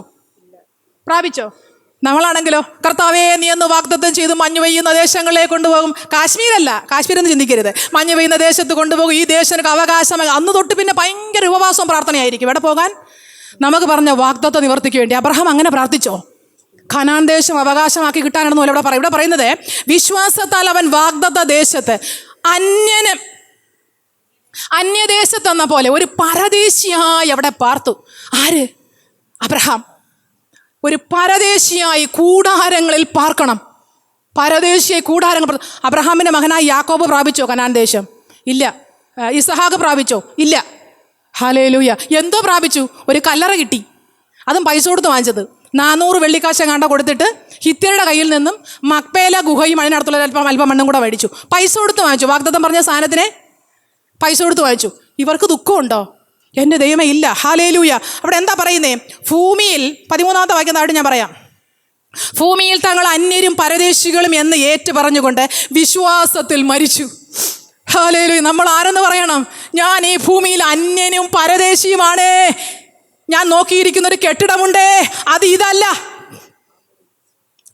Speaker 3: നമ്മളാണെങ്കിലോ, കർത്താവേ നീ എന്ന് വാഗ്ദത്തം ചെയ്ത് മഞ്ഞ് പെയ്യുന്ന ദേശങ്ങളിലേക്ക് കൊണ്ടുപോകും. കാശ്മീരെന്ന് ചിന്തിക്കരുത്. മഞ്ഞ് പെയ്യുന്ന ദേശത്ത് കൊണ്ടുപോകും. ഈ ദേശങ്ങൾക്ക് അവകാശം. അന്ന് തൊട്ട് പിന്നെ ഭയങ്കര ഉപവാസവും പ്രാർത്ഥനയായിരിക്കും. എവിടെ പോകാൻ? നമുക്ക് പറഞ്ഞ വാഗ്ദത്ത നിവർത്തിക്ക് വേണ്ടി. അബ്രഹാം അങ്ങനെ പ്രാർത്ഥിച്ചോ? കനാൻ ദേശം അവകാശമാക്കി കിട്ടാനാണെന്ന് ഇവിടെ പറയുന്നത്, വിശ്വാസത്താൽ അവൻ വാഗ്ദത്ത ദേശത്ത് അന്യദേശത്തെന്ന പോലെ ഒരു പരദേശിയായി അവിടെ പാർത്തു. ആര്? അബ്രഹാം. ഒരു പരദേശിയായി കൂടാരങ്ങളിൽ പാർക്കണം. അബ്രഹാമിൻ്റെ മകനായി യാക്കോബ് പ്രാപിച്ചോ കനാൻ ദേശം? ഇല്ല. ഇസഹാക്ക് പ്രാപിച്ചോ? ഇല്ല. ഹല്ലേലൂയ. എന്തോ പ്രാപിച്ചു? ഒരു കല്ലറ കിട്ടി. അതും പൈസ കൊടുത്ത് വാങ്ങിച്ചത്. 400 വെള്ളിക്കാശ കണ്ട കൊടുത്തിട്ട് ഹിത്യരുടെ കയ്യിൽ നിന്നും മക്പേല ഗുഹയും അതിനടുത്തുള്ള അല്പം മണ്ണും കൂടെ മേടിച്ചു. പൈസ കൊടുത്ത് വാങ്ങിച്ചു. വാഗ്ദത്തം പറഞ്ഞ സാധനത്തിനെ പൈസ കൊടുത്ത് വാങ്ങിച്ചു. ഇവർക്ക് ദുഃഖമുണ്ടോ? എൻ്റെ ദൈവമേ, ഇല്ല. ഹല്ലേലൂയ. അവിടെ എന്താ പറയുന്നേ? ഭൂമിയിൽ 13-ാമത്തെ വാക്യം താഴെ ഞാൻ പറയാം. ഭൂമിയിൽ തങ്ങൾ അന്യരും പരദേശികളും എന്ന് ഏറ്റു പറഞ്ഞുകൊണ്ട് വിശ്വാസത്തിൽ മരിച്ചു. ഹല്ലേലൂയ. നമ്മൾ ആരെന്ന് പറയണം? ഞാൻ ഈ ഭൂമിയിൽ അന്യനും പരദേശിയുമാണ്. ഞാൻ നോക്കിയിരിക്കുന്നൊരു കെട്ടിടമുണ്ടേ, അത് ഇതല്ല.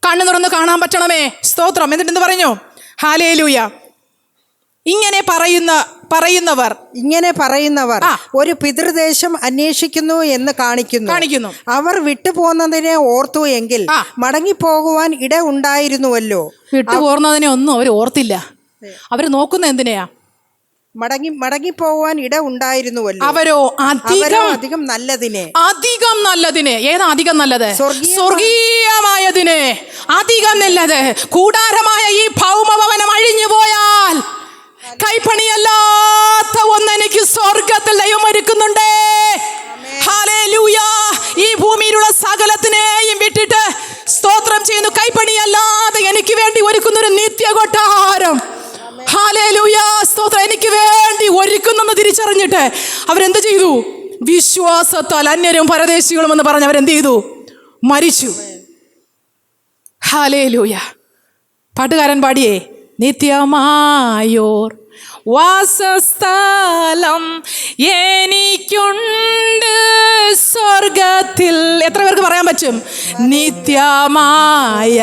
Speaker 3: കണ്ണു തുറന്ന് കാണാൻ പറ്റണമേ. സ്തോത്രം. എന്നിട്ട് എന്ത് പറഞ്ഞു? ഹല്ലേലൂയ. ഇങ്ങനെ പറയുന്നവർ
Speaker 4: ഒരു പിതൃദേശം അന്വേഷിക്കുന്നു എന്ന് കാണിക്കുന്നു. അവർ വിട്ടുപോകുന്നതിനെ ഓർത്തു എങ്കിൽ മടങ്ങിപ്പോകുവാൻ ഇട ഉണ്ടായിരുന്നുവല്ലോ.
Speaker 3: വിട്ടുപോകുന്നതിനെ ഒന്നും അവർ ഓർത്തില്ല. അവർ നോക്കുന്ന എന്തിനെയാ?
Speaker 4: മടങ്ങിപ്പോകുവാൻ ഇട ഉണ്ടായിരുന്നുവല്ലോ.
Speaker 3: അവരോ
Speaker 4: അധികം നല്ലതിനെ.
Speaker 3: ഏതാ അധികം നല്ലത്? സ്വർഗീയമായതിനെ. അധികം നല്ലത്. കൂടാരമായ ഈ ഭൗമഭവനം അഴിഞ്ഞു പോയാൽ കൈപ്പണിയല്ലാത്ത ഒന്നെനിക്ക് സ്വർഗത്തിൽ ദൈവം ഒരുക്കുന്നുണ്ട്. ഹല്ലേലൂയ. ഈ ഭൂമിയിലുള്ള സകലത്തിനെയും വിട്ടിട്ട് സ്തോത്രം ചെയ്യുന്നു. കൈപ്പണിയല്ലാതെ എനിക്ക് വേണ്ടി ഒരുക്കുന്നൊരു നിത്യ കൊട്ടാരം. ഹല്ലേലൂയ. സ്തോത്രം. എനിക്ക് വേണ്ടി ഒരുക്കുന്നെന്ന് തിരിച്ചറിഞ്ഞിട്ട് അവരെന്ത് ചെയ്തു? വിശ്വാസത്താൽ അന്യരും പരദേശികളും എന്ന് പറഞ്ഞ് അവരെന്ത് ചെയ്തു? മരിച്ചു. ഹല്ലേലൂയ. പാട്ടുകാരൻ പാടിയേ, നിത്യമായോർ വാസസ്ഥലം എനിക്കുണ്ട് സ്വർഗത്തിൽ. എത്ര പേർക്ക് പറയാൻ പറ്റും? പറ്റും. നിത്യമായ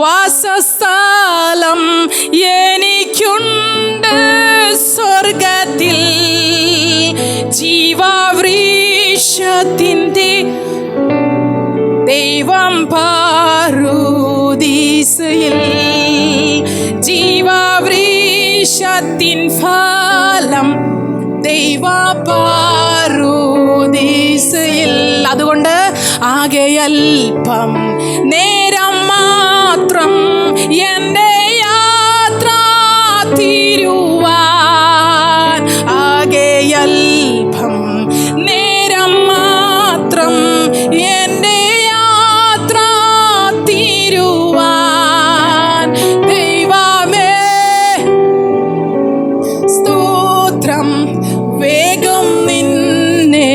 Speaker 3: വാസസ്ഥലം എനിക്കുണ്ട് സ്വർഗത്തിൽ. ജീവവൃക്ഷത്തിൻ്റെ ദൈവം പാറുദീസയിൽ. ജീവവൃക്ഷത്തിൻ ഫലം ദൈവ പാറുദീസയിൽ. അതുകൊണ്ട് ആകെയൽപ്പം നേരം മാത്രം എൻ്റെ യാത്ര തീരുവാൻ. ആകെയൽപ്പം നേരം മാത്രം എൻ്റെ യാത്ര തീരുവാൻ. ദൈവമേ സ്തോത്രം, വേഗം നിന്നെ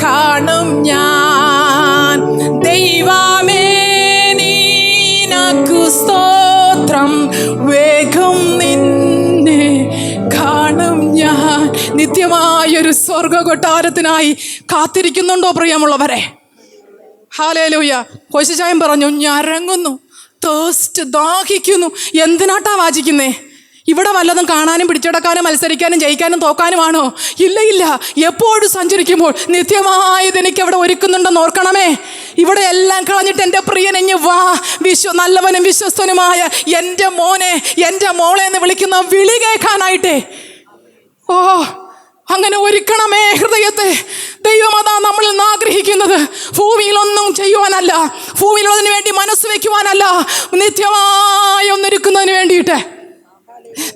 Speaker 3: കാണും ഞാൻ. ദൈവമേ നിനക്കു സ്തോത്രം, വേഗം നിന്നെ കാണും ഞാൻ. നിത്യമായൊരു സ്വർഗ കൊട്ടാരത്തിനായി കാത്തിരിക്കുന്നുണ്ടോ പ്രിയമുള്ളവരെ? ഹല്ലേലൂയ. കോശിച്ചായൻ പറഞ്ഞു, ഞരങ്ങുന്നു, തേസ്റ്റ്, ദാഹിക്കുന്നു. എന്തിനാട്ടാ വാചിക്കുന്നേ? ഇവിടെ വല്ലതും കാണാനും പിടിച്ചെടുക്കാനും മത്സരിക്കാനും ജയിക്കാനും തോക്കാനുമാണോ? ഇല്ല ഇല്ല. എപ്പോഴും സഞ്ചരിക്കുമ്പോൾ നിത്യമായത് എനിക്ക് അവിടെ ഒരുക്കുന്നുണ്ടെന്ന് ഓർക്കണമേ. ഇവിടെ എല്ലാം കളഞ്ഞിട്ട് എൻ്റെ പ്രിയനെഞ്ഞ് വാ, നല്ലവനും വിശ്വസ്തനുമായ എൻ്റെ മോനെ, എൻ്റെ മോളെ എന്ന് വിളിക്കുന്ന വിളി കേൾക്കാനായിട്ടേ. ഓ, അങ്ങനെ ഒരുക്കണമേ ഹൃദയത്തെ. ദൈവം അതാ നമ്മളിൽ നിന്ന് ആഗ്രഹിക്കുന്നത്. ഭൂമിയിലൊന്നും ചെയ്യുവാനല്ല, ഭൂമിയിലുള്ളതിന് വേണ്ടി മനസ്സ് വയ്ക്കുവാനല്ല, നിത്യമായി ഒന്നൊരുക്കുന്നതിന് വേണ്ടിയിട്ട്.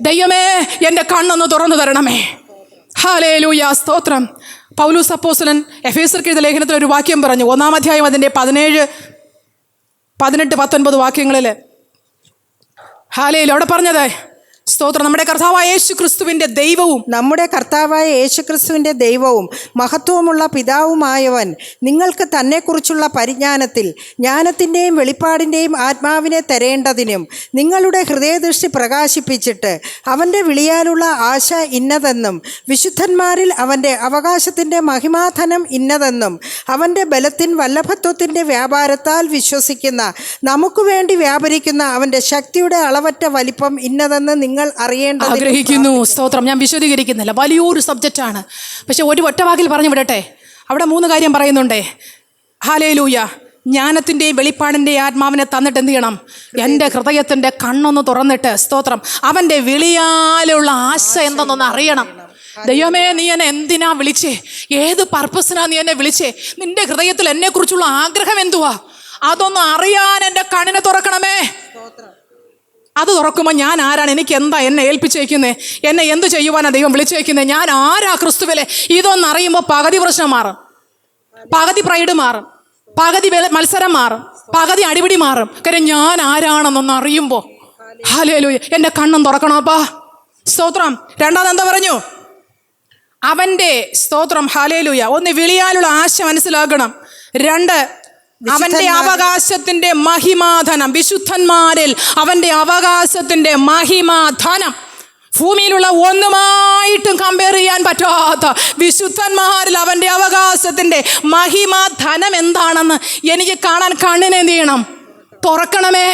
Speaker 3: ദൈവമേ എൻ്റെ കണ്ണൊന്ന് തുറന്നു തരണമേ. ഹല്ലേലൂയ, സ്തോത്രം. പൗലോസ് അപ്പോസ്തലൻ എഫേസ്യർക്ക് എഴുതിയ ലേഖനത്തിൽ ഒരു വാക്യം പറഞ്ഞു. 1-ാം അധ്യായം അതിൻ്റെ 17, 18, 19 വാക്യങ്ങളിൽ. ഹല്ലേലൂയ. അവിടെ പറഞ്ഞത് സ്തോത്രം, നമ്മുടെ കർത്താവായ യേശു ക്രിസ്തുവിൻ്റെ
Speaker 4: ദൈവവും മഹത്വമുള്ള പിതാവുമായവൻ നിങ്ങൾക്ക് തന്നെക്കുറിച്ചുള്ള പരിജ്ഞാനത്തിൽ ജ്ഞാനത്തിൻ്റെയും വെളിപ്പാടിൻ്റെയും ആത്മാവിനെ തരേണ്ടതിനും നിങ്ങളുടെ ഹൃദയദൃഷ്ടി പ്രകാശിപ്പിച്ചിട്ട് അവൻ്റെ വിളിയാലുള്ള ആശ ഇന്നതെന്നും വിശുദ്ധന്മാരിൽ അവൻ്റെ അവകാശത്തിൻ്റെ മഹിമാധനം ഇന്നതെന്നും അവൻ്റെ ബലത്തിൻ വല്ലഭത്വത്തിൻ്റെ വ്യാപാരത്താൽ വിശ്വസിക്കുന്ന നമുക്ക് വേണ്ടി വ്യാപരിക്കുന്ന അവൻ്റെ ശക്തിയുടെ അളവറ്റ വലിപ്പം ഇന്നതെന്ന് നിങ്ങൾ
Speaker 3: ആഗ്രഹിക്കുന്നു. സ്തോത്രം. ഞാൻ വിശദീകരിക്കുന്നില്ല, വലിയൊരു സബ്ജക്റ്റാണ്. പക്ഷെ ഒരു ഒറ്റ വാക്കിൽ പറഞ്ഞു വിടട്ടെ. അവിടെ 3 കാര്യം പറയുന്നുണ്ടേ. ഹല്ലേലൂയ. ജ്ഞാനത്തിൻ്റെയും വെളിപ്പാടിൻ്റെയും ആത്മാവിനെ തന്നിട്ട് എന്ത് ചെയ്യണം? എൻ്റെ ഹൃദയത്തിൻ്റെ കണ്ണൊന്ന് തുറന്നിട്ട്, സ്തോത്രം, അവൻ്റെ വിളിയാലുള്ള ആശ എന്തെന്നൊന്ന് അറിയണം. ദൈവമേ, നീ എന്നെ എന്തിനാ വിളിച്ചേ? ഏത് പർപ്പസിനാ നീ എന്നെ വിളിച്ചേ? നിന്റെ ഹൃദയത്തിൽ എന്നെക്കുറിച്ചുള്ള ആഗ്രഹം എന്തുവാ? അതൊന്ന് അറിയാൻ എൻ്റെ കണ്ണിനെ തുറക്കണമേ. അത് തുറക്കുമ്പോൾ ഞാൻ ആരാണ്, എനിക്ക് എന്താ എന്നെ ഏൽപ്പിച്ചേക്കുന്നേ, എന്നെ എന്ത് ചെയ്യുവാനാണ് ദൈവം വിളിച്ചേക്കുന്നത്, ഞാൻ ആരാ ക്രിസ്തുവിലെ, ഇതൊന്നറിയുമ്പോൾ പകുതി പ്രശ്നം മാറും, പകുതി പ്രൈഡ് മാറും, പകുതി മത്സരം മാറും, പകുതി അടിപിടി മാറും. കാര്യം ഞാൻ ആരാണെന്നൊന്ന് അറിയുമ്പോൾ. ഹല്ലേലൂയ. എൻ്റെ കണ്ണും തുറക്കണപ്പാ. സ്തോത്രം. രണ്ടാമത് എന്താ പറഞ്ഞു? അവൻ്റെ സ്തോത്രം. ഹല്ലേലൂയ. ഒന്ന്, വിളിയാലുള്ള ആശ മനസ്സിലാക്കണം. 2, അവൻ്റെ അവകാശത്തിൻ്റെ മഹിമാധനം. വിശുദ്ധന്മാരിൽ അവൻ്റെ അവകാശത്തിൻ്റെ മഹിമാധനം. ഭൂമിയിലുള്ള ഒന്നുമായിട്ടും കമ്പയർ ചെയ്യാൻ പറ്റാത്ത വിശുദ്ധന്മാരിൽ അവൻ്റെ അവകാശത്തിൻ്റെ മഹിമാധനം എന്താണെന്ന് എനിക്ക് കാണാൻ കണ്ണിനെ എന്ത് ചെയ്യണം? തുറക്കണമേ.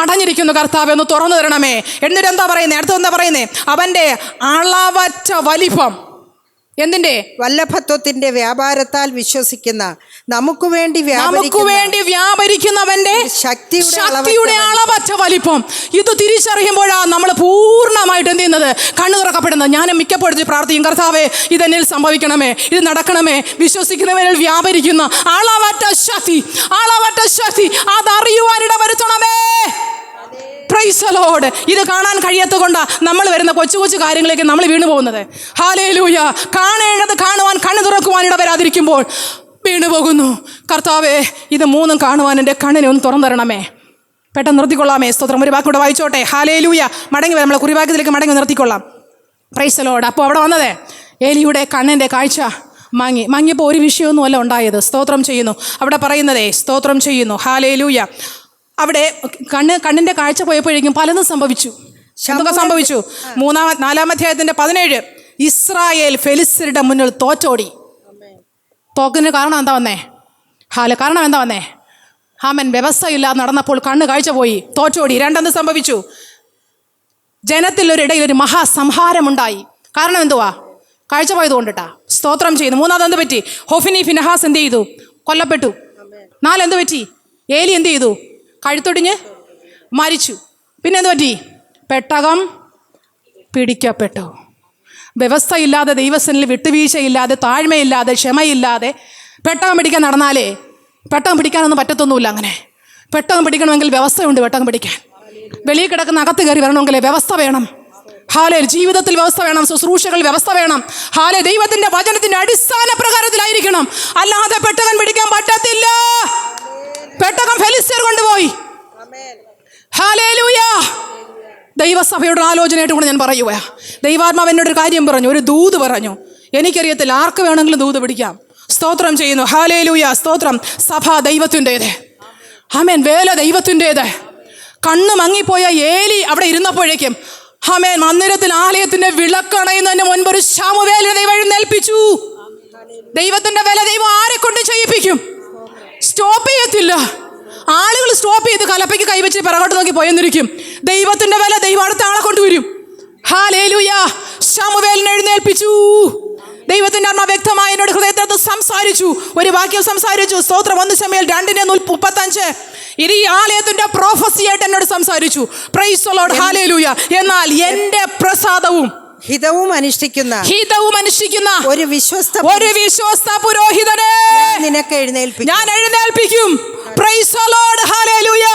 Speaker 3: അടഞ്ഞിരിക്കുന്നു കർത്താവേ, ഒന്ന് തുറന്നു തരണമേ. എന്നിട്ട് എന്താ പറയുന്നത്? അടുത്ത എന്താ പറയുന്നത്? അവൻ്റെ അളവറ്റ വലിപ്പം. എന്തിൻ്റെ?
Speaker 4: വല്ലഭത്വത്തിന്റെ വ്യാപാരത്താൽ വിശ്വസിക്കുന്ന നമുക്ക് വേണ്ടി
Speaker 3: വ്യാപരിക്കുന്നവന്റെ ശക്തിയുടെ അളവറ്റ വലിപ്പം. ഇത് തിരിച്ചറിയുമ്പോഴാണ് നമ്മൾ പൂർണ്ണമായിട്ട് എന്ത് ചെയ്യുന്നത്? കണ്ണു തുറക്കപ്പെടുന്നത്. ഞാൻ മിക്കപ്പോഴും പ്രാർത്ഥിക്കും, കർത്താവേ ഇതെന്നിൽ സംഭവിക്കണമേ, ഇത് നടക്കണമേ. വിശ്വസിക്കുന്നവരിൽ വ്യാപരിക്കുന്ന അളവറ്റ ശക്തി, അതറിയുവാനിട വരുത്തണമേ. Praise the Lord. ഇത് കാണാൻ കഴിയാത്തത് കൊണ്ടാണ് നമ്മൾ വരുന്ന കൊച്ചു കൊച്ചു കാര്യങ്ങളിലേക്ക് നമ്മൾ വീണു പോകുന്നത്. ഹല്ലേലൂയ. കാണേണ്ടത് കാണുവാൻ കണ്ണു തുറക്കുവാൻ ഇടവരാതിരിക്കുമ്പോൾ വീണു പോകുന്നു. കർത്താവേ, ഇത് 3 കാണുവാൻ എൻ്റെ കണ്ണിനെ ഒന്ന് തുറന്നു തരണമേ. പെട്ടെന്ന് നിർത്തിക്കൊള്ളാമേ. സ്തോത്രം. ഒരു വാക്കൂടെ വായിച്ചോട്ടെ. ഹല്ലേലൂയ. മടങ്ങി നമ്മളെ കുറിവാക്യത്തിലേക്ക് മടങ്ങി നിർത്തിക്കൊള്ളാം. Price the Lord. അപ്പോൾ അവിടെ വന്നതേ ഏലിയുടെ കണ്ണിൻ്റെ കാഴ്ച മങ്ങിയപ്പോൾ ഒരു വിഷയമൊന്നുമല്ല ഉണ്ടായത്. സ്തോത്രം ചെയ്യുന്നു. അവിടെ പറയുന്നതേ സ്തോത്രം ചെയ്യുന്നു. ഹല്ലേലൂയ. അവിടെ കണ്ണിൻ്റെ കാഴ്ച പോയപ്പോഴേക്കും പലതും സംഭവിച്ചു. എന്തൊക്കെ സംഭവിച്ചു? 4-ാം അധ്യായത്തിൻ്റെ 17. ഇസ്രായേൽ ഫെലിസ്ത്യരുടെ മുന്നിൽ തോറ്റോടി. തോക്കിന് കാരണം എന്താ വന്നേ? കാരണം എന്താ വന്നേ? ആമൻ വ്യവസ്ഥയില്ലാതെ നടന്നപ്പോൾ കണ്ണ് കാഴ്ച പോയി, തോറ്റോടി. രണ്ടെന്ന് സംഭവിച്ചു, ജനത്തിലൊരിടയിൽ ഒരു മഹാസംഹാരമുണ്ടായി. കാരണം എന്തുവാ? കാഴ്ച പോയത് കൊണ്ടിട്ടാ. സ്തോത്രം ചെയ്യുന്നു. മൂന്നാമത് എന്ത് പറ്റി? ഹൊഫിനി ഫിനഹാസ് എന്ത് ചെയ്തു? കൊല്ലപ്പെട്ടു. 4 എന്ത് പറ്റി? ഏലി എന്ത് ചെയ്തു? കഴുത്തൊടിഞ്ഞ് മരിച്ചു. പിന്നെ എന്ത് പറ്റി? പെട്ടകം പിടിക്കപ്പെട്ടു. വ്യവസ്ഥയില്ലാതെ, ദൈവസനിൽ വിട്ടുവീഴ്ചയില്ലാതെ, താഴ്മയില്ലാതെ, ക്ഷമയില്ലാതെ പെട്ടകം പിടിക്കാൻ നടന്നാലേ പെട്ടകം പിടിക്കാനൊന്നും പറ്റത്തൊന്നുമില്ല. അങ്ങനെ പെട്ടകം പിടിക്കണമെങ്കിൽ വ്യവസ്ഥയുണ്ട്. പെട്ടകം പിടിക്കാൻ വെളിയിൽ കിടക്കുന്ന അകത്ത് കയറി വരണമെങ്കിൽ വ്യവസ്ഥ വേണം. ഹാലേ, ജീവിതത്തിൽ വ്യവസ്ഥ വേണം, ശുശ്രൂഷകളിൽ വ്യവസ്ഥ വേണം. ഹാലേ, ദൈവത്തിന്റെ വചനത്തിന്റെ അടിസ്ഥാന പ്രകാരത്തിലായിരിക്കണം, അല്ലാതെ പെട്ടകം പിടിക്കാൻ പറ്റത്തില്ല. പെട്ടകം ഫെലിസ്ത്യർ കൊണ്ടുപോയി. ഹല്ലേലൂയ. ദൈവസഭയുടെ ആലോചനയായിട്ട് കൂടെ ഞാൻ പറയുക, ദൈവാത്മാവ് എന്നോടൊരു കാര്യം പറഞ്ഞു, ഒരു ദൂത് പറഞ്ഞു. എനിക്കറിയത്തില്ല, ആർക്ക് വേണമെങ്കിലും ദൂത് പിടിക്കാം. സ്തോത്രം ചെയ്യുന്നു. ഹല്ലേലൂയ, സ്തോത്രം. സഭ ദൈവത്തിൻ്റേത്, ആമേൻ. വേല ദൈവത്തിൻ്റേത്. കണ്ണ് മങ്ങിപ്പോയ ഏലി അവിടെ ഇരുന്നപ്പോഴേക്കും, ആമേൻ, മന്ദിരത്തിൽ ആലയത്തിന്റെ വിളക്കണയുന്നതിന് മുൻപ് ഒരു ശമൂവേലിനെ ദൈവം എഴുന്നേൽപ്പിച്ചു. ദൈവത്തിന്റെ വേല ദൈവം ആരെ കൊണ്ട് ചെയ്യിപ്പിക്കും? സ്റ്റോപ്പ് ചെയ്യത്തില്ല. ആളുകൾ സ്റ്റോപ്പ് ചെയ്ത് കലപ്പയ്ക്ക് കൈവച്ച് പിറകോട്ട് നോക്കി പോയെന്നിരിക്കും. ദൈവത്തിന്റെ വേല ദൈവം അടുത്ത ആളെ കൊണ്ടുവരും. ഹല്ലേലൂയ. ശമൂവേലിനെ എഴുന്നേൽപ്പിച്ചു. ദൈവത്തിന്റെ ആത്മാവ് വ്യക്തമായി എന്നോട് ഹൃദയത്തിൽ സംസാരിച്ചു. ഒരു വാക്യം സംസാരിച്ചു. സ്തോത്രം. 1 ശമൂവേൽ 2:35. ഇത് ഈ ആലയത്തിന്റെ പ്രോഫസിയായിട്ട് എന്നോട് സംസാരിച്ചു. Price the Lord. ഹല്ലേലൂയ. എന്നാൽ എന്റെ പ്രസാദവും
Speaker 4: ഹിതവും അനുഷ്ഠിക്കുന്ന
Speaker 3: ഒരു വിശ്വസ്ത പുരോഹിതനെ
Speaker 4: നിനക്ക്
Speaker 3: ഞാൻ എഴുന്നേൽപ്പിക്കും. Praise the Lord. ഹല്ലേലൂയ.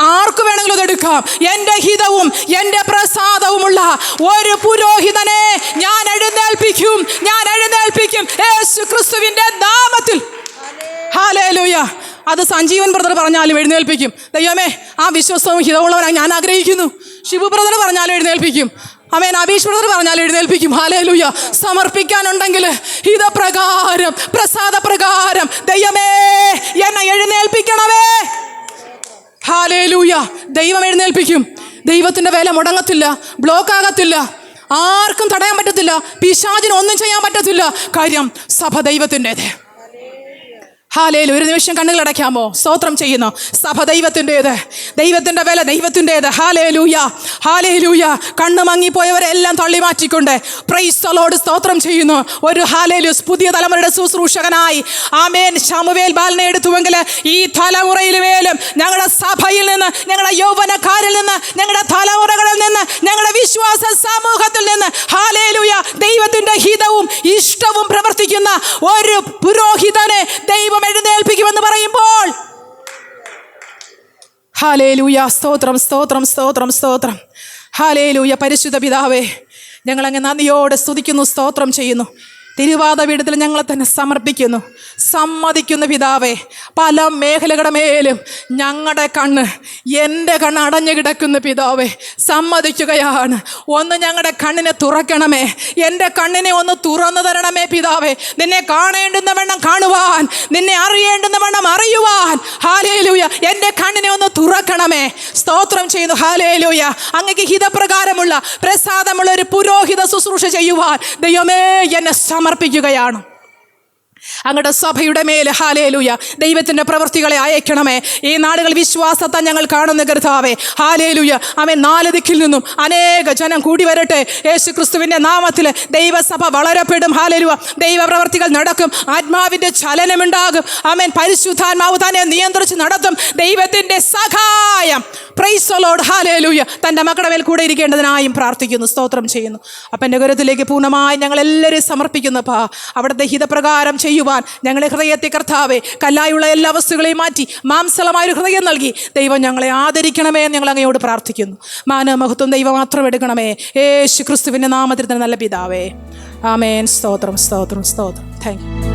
Speaker 3: ആർക്ക് വേണമെങ്കിലും അതെടുക്കാം. എന്റെ ഹിതവും എന്റെ പ്രസാദവുമുള്ള ഒരു പുരോഹിതനെ ഞാൻ എഴുന്നേൽപ്പിക്കും. യേശു ക്രിസ്തുവിന്റെ നാമത്തിൽ. ഹല്ലേലൂയ. അത് സഞ്ജീവൻ ബ്രദർ പറഞ്ഞാലും എഴുന്നേൽപ്പിക്കും. ദൈവമേ, ആ വിശ്വസ്തവും ഹിതമുള്ളവനായി ഞാൻ ആഗ്രഹിക്കുന്നു. ശിവു ബ്രദർ പറഞ്ഞാലും എഴുന്നേൽപ്പിക്കും. ആമേൻ. അബീഷ് ബ്രദർ പറഞ്ഞാലും എഴുന്നേൽപ്പിക്കും. ഹല്ലേലൂയ. സമർപ്പിക്കാനുണ്ടെങ്കിൽ ഹിതപ്രകാരം, പ്രസാദപ്രകാരം ദൈവമേ എന്നെ എഴുന്നേൽപ്പിക്കണമേ. ഹല്ലേലൂയ. ദൈവം എഴുന്നേൽപ്പിക്കും. ദൈവത്തിന്റെ വേല മുടങ്ങത്തില്ല, ബ്ലോക്ക് ആകത്തില്ല, ആർക്കും തടയാൻ പറ്റത്തില്ല, പിശാചിന് ഒന്നും ചെയ്യാൻ പറ്റത്തില്ല. കാര്യം സഭ ദൈവത്തിൻ്റെത്. ഹല്ലേലൂയ. ഒരു നിമിഷം കണ്ണുകൾ അടയ്ക്കാമോ? സ്തോത്രം ചെയ്യുന്നു. സഭ ദൈവത്തിൻ്റെത്, ദൈവത്തിൻ്റെ വേല ദൈവത്തിൻ്റെത്. ഹല്ലേലൂയ. ഹല്ലേലൂയ. കണ്ണ് മങ്ങിപ്പോയവരെല്ലാം തള്ളി മാറ്റിക്കൊണ്ട് പ്രൈസ് ദി ലോർഡ് സ്തോത്രം ചെയ്യുന്നു. ഒരു ഹല്ലേലൂയ പുതിയ തലമുറയുടെ ശുശ്രൂഷകനായി ആമേൻ ശമൂവേൽ ബാലനെ എടുത്തുവെങ്കിൽ ഈ തലമുറയിൽ മേലും ഞങ്ങളുടെ സഭയിൽ നിന്ന്, ഞങ്ങളുടെ യൗവനക്കാരിൽ നിന്ന്, ഞങ്ങളുടെ തലമുറകളിൽ നിന്ന്, ഞങ്ങളുടെ വിശ്വാസ സമൂഹത്തിൽ നിന്ന് ഹല്ലേലൂയ ദൈവത്തിൻ്റെ ഹിതവും ഇഷ്ടവും പ്രവർത്തിക്കുന്ന ഒരു പുരോഹിതനെ ദൈവം എഴുന്നേൽപ്പിക്കുമെന്ന് പറയുമ്പോൾ ഹല്ലേലൂയ. സ്തോത്രം, സ്തോത്രം, സ്തോത്രം, സ്തോത്രം. ഹല്ലേലൂയ. പരിശുദ്ധ പിതാവേ, ഞങ്ങളങ്ങ് നന്ദിയോടെ സ്തുതിക്കുന്നു, സ്തോത്രം ചെയ്യുന്നു. തിരുവാത പീഠത്തിൽ ഞങ്ങളെ തന്നെ സമർപ്പിക്കുന്നു, സമ്മതിക്കുന്നു പിതാവേ. പല മേഖലകളുടെ മേലും ഞങ്ങളുടെ കണ്ണ്, എൻ്റെ കണ്ണ് അടഞ്ഞു കിടക്കുന്ന പിതാവേ, സമ്മതിക്കുകയാണ്. ഒന്ന് ഞങ്ങളുടെ കണ്ണിനെ തുറക്കണമേ, എൻ്റെ കണ്ണിനെ ഒന്ന് തുറന്നു തരണമേ പിതാവേ. നിന്നെ കാണേണ്ടുന്ന വണ്ണം കാണുവാൻ, നിന്നെ അറിയേണ്ടുന്ന വണ്ണം അറിയുവാൻ. ഹല്ലേലൂയ. എൻ്റെ കണ്ണിനെ ഒന്ന് തുറക്കണമേ. സ്തോത്രം ചെയ്യുന്നു. ഹല്ലേലൂയ. അങ്ങേക്ക് ഹിതപ്രകാരമുള്ള, പ്രസാദമുള്ള ഒരു പുരോഹിത ശുശ്രൂഷ ചെയ്യുവാൻ ദൈവമേ എന്നെ സമർപ്പിക്കുകയാണ്. അങ്ങയുടെ സഭയുടെ മേൽ ഹല്ലേലൂയ ദൈവത്തിൻ്റെ പ്രവൃത്തികളെ അയക്കണമേ. ഈ നാടുകൾ വിശ്വാസത്താൽ ഞങ്ങൾ കാണുന്ന കർത്താവേ, ഹല്ലേലൂയ. ആമേൻ. 4 ദിക്കിൽ നിന്നും അനേക ജനം കൂടി വരട്ടെ. യേശു ക്രിസ്തുവിൻ്റെ നാമത്തിൽ ദൈവസഭ വളരപ്പെടും. ഹല്ലേലൂയ. ദൈവപ്രവൃത്തികൾ നടക്കും, ആത്മാവിൻ്റെ ചലനമുണ്ടാകും. ആമേൻ. പരിശുദ്ധാത്മാവ് തന്നെ നിയന്ത്രിച്ച് നടത്തും. ദൈവത്തിൻ്റെ സഹായം പ്രൈസ് ദി ലോർഡ്. ഹല്ലേലൂയ. തൻ്റെ മക്കളുടെ മേൽ കൂടെ ഇരിക്കേണ്ടതിനായും പ്രാർത്ഥിക്കുന്നു, സ്തോത്രം ചെയ്യുന്നു. അപ്പൻ്റെ കരത്തിലേക്ക് പൂർണ്ണമായി ഞങ്ങളെല്ലാവരും സമർപ്പിക്കുന്നപ്പാ. അവിടുത്തെ ഹിതപ്രകാരം ചെയ്യുവാൻ ഞങ്ങളെ ഹൃദയത്തെ കർത്താവേ, കല്ലായുള്ള എല്ലാ വസ്തുക്കളെയും മാറ്റി മാംസളമായൊരു ഹൃദയം നൽകി ദൈവം ഞങ്ങളെ ആദരിക്കണമേ എന്ന് ഞങ്ങൾ അങ്ങയോട് പ്രാർത്ഥിക്കുന്നു. മാനമഹത്വം ദൈവം മാത്രം എടുക്കണമേ. യേശു ക്രിസ്തുവിൻ്റെ നാമത്തിൽ തന്നെ നല്ല പിതാവേ. ആമേൻ. സ്തോത്രം, സ്തോത്രം, സ്തോത്രം. Thank you.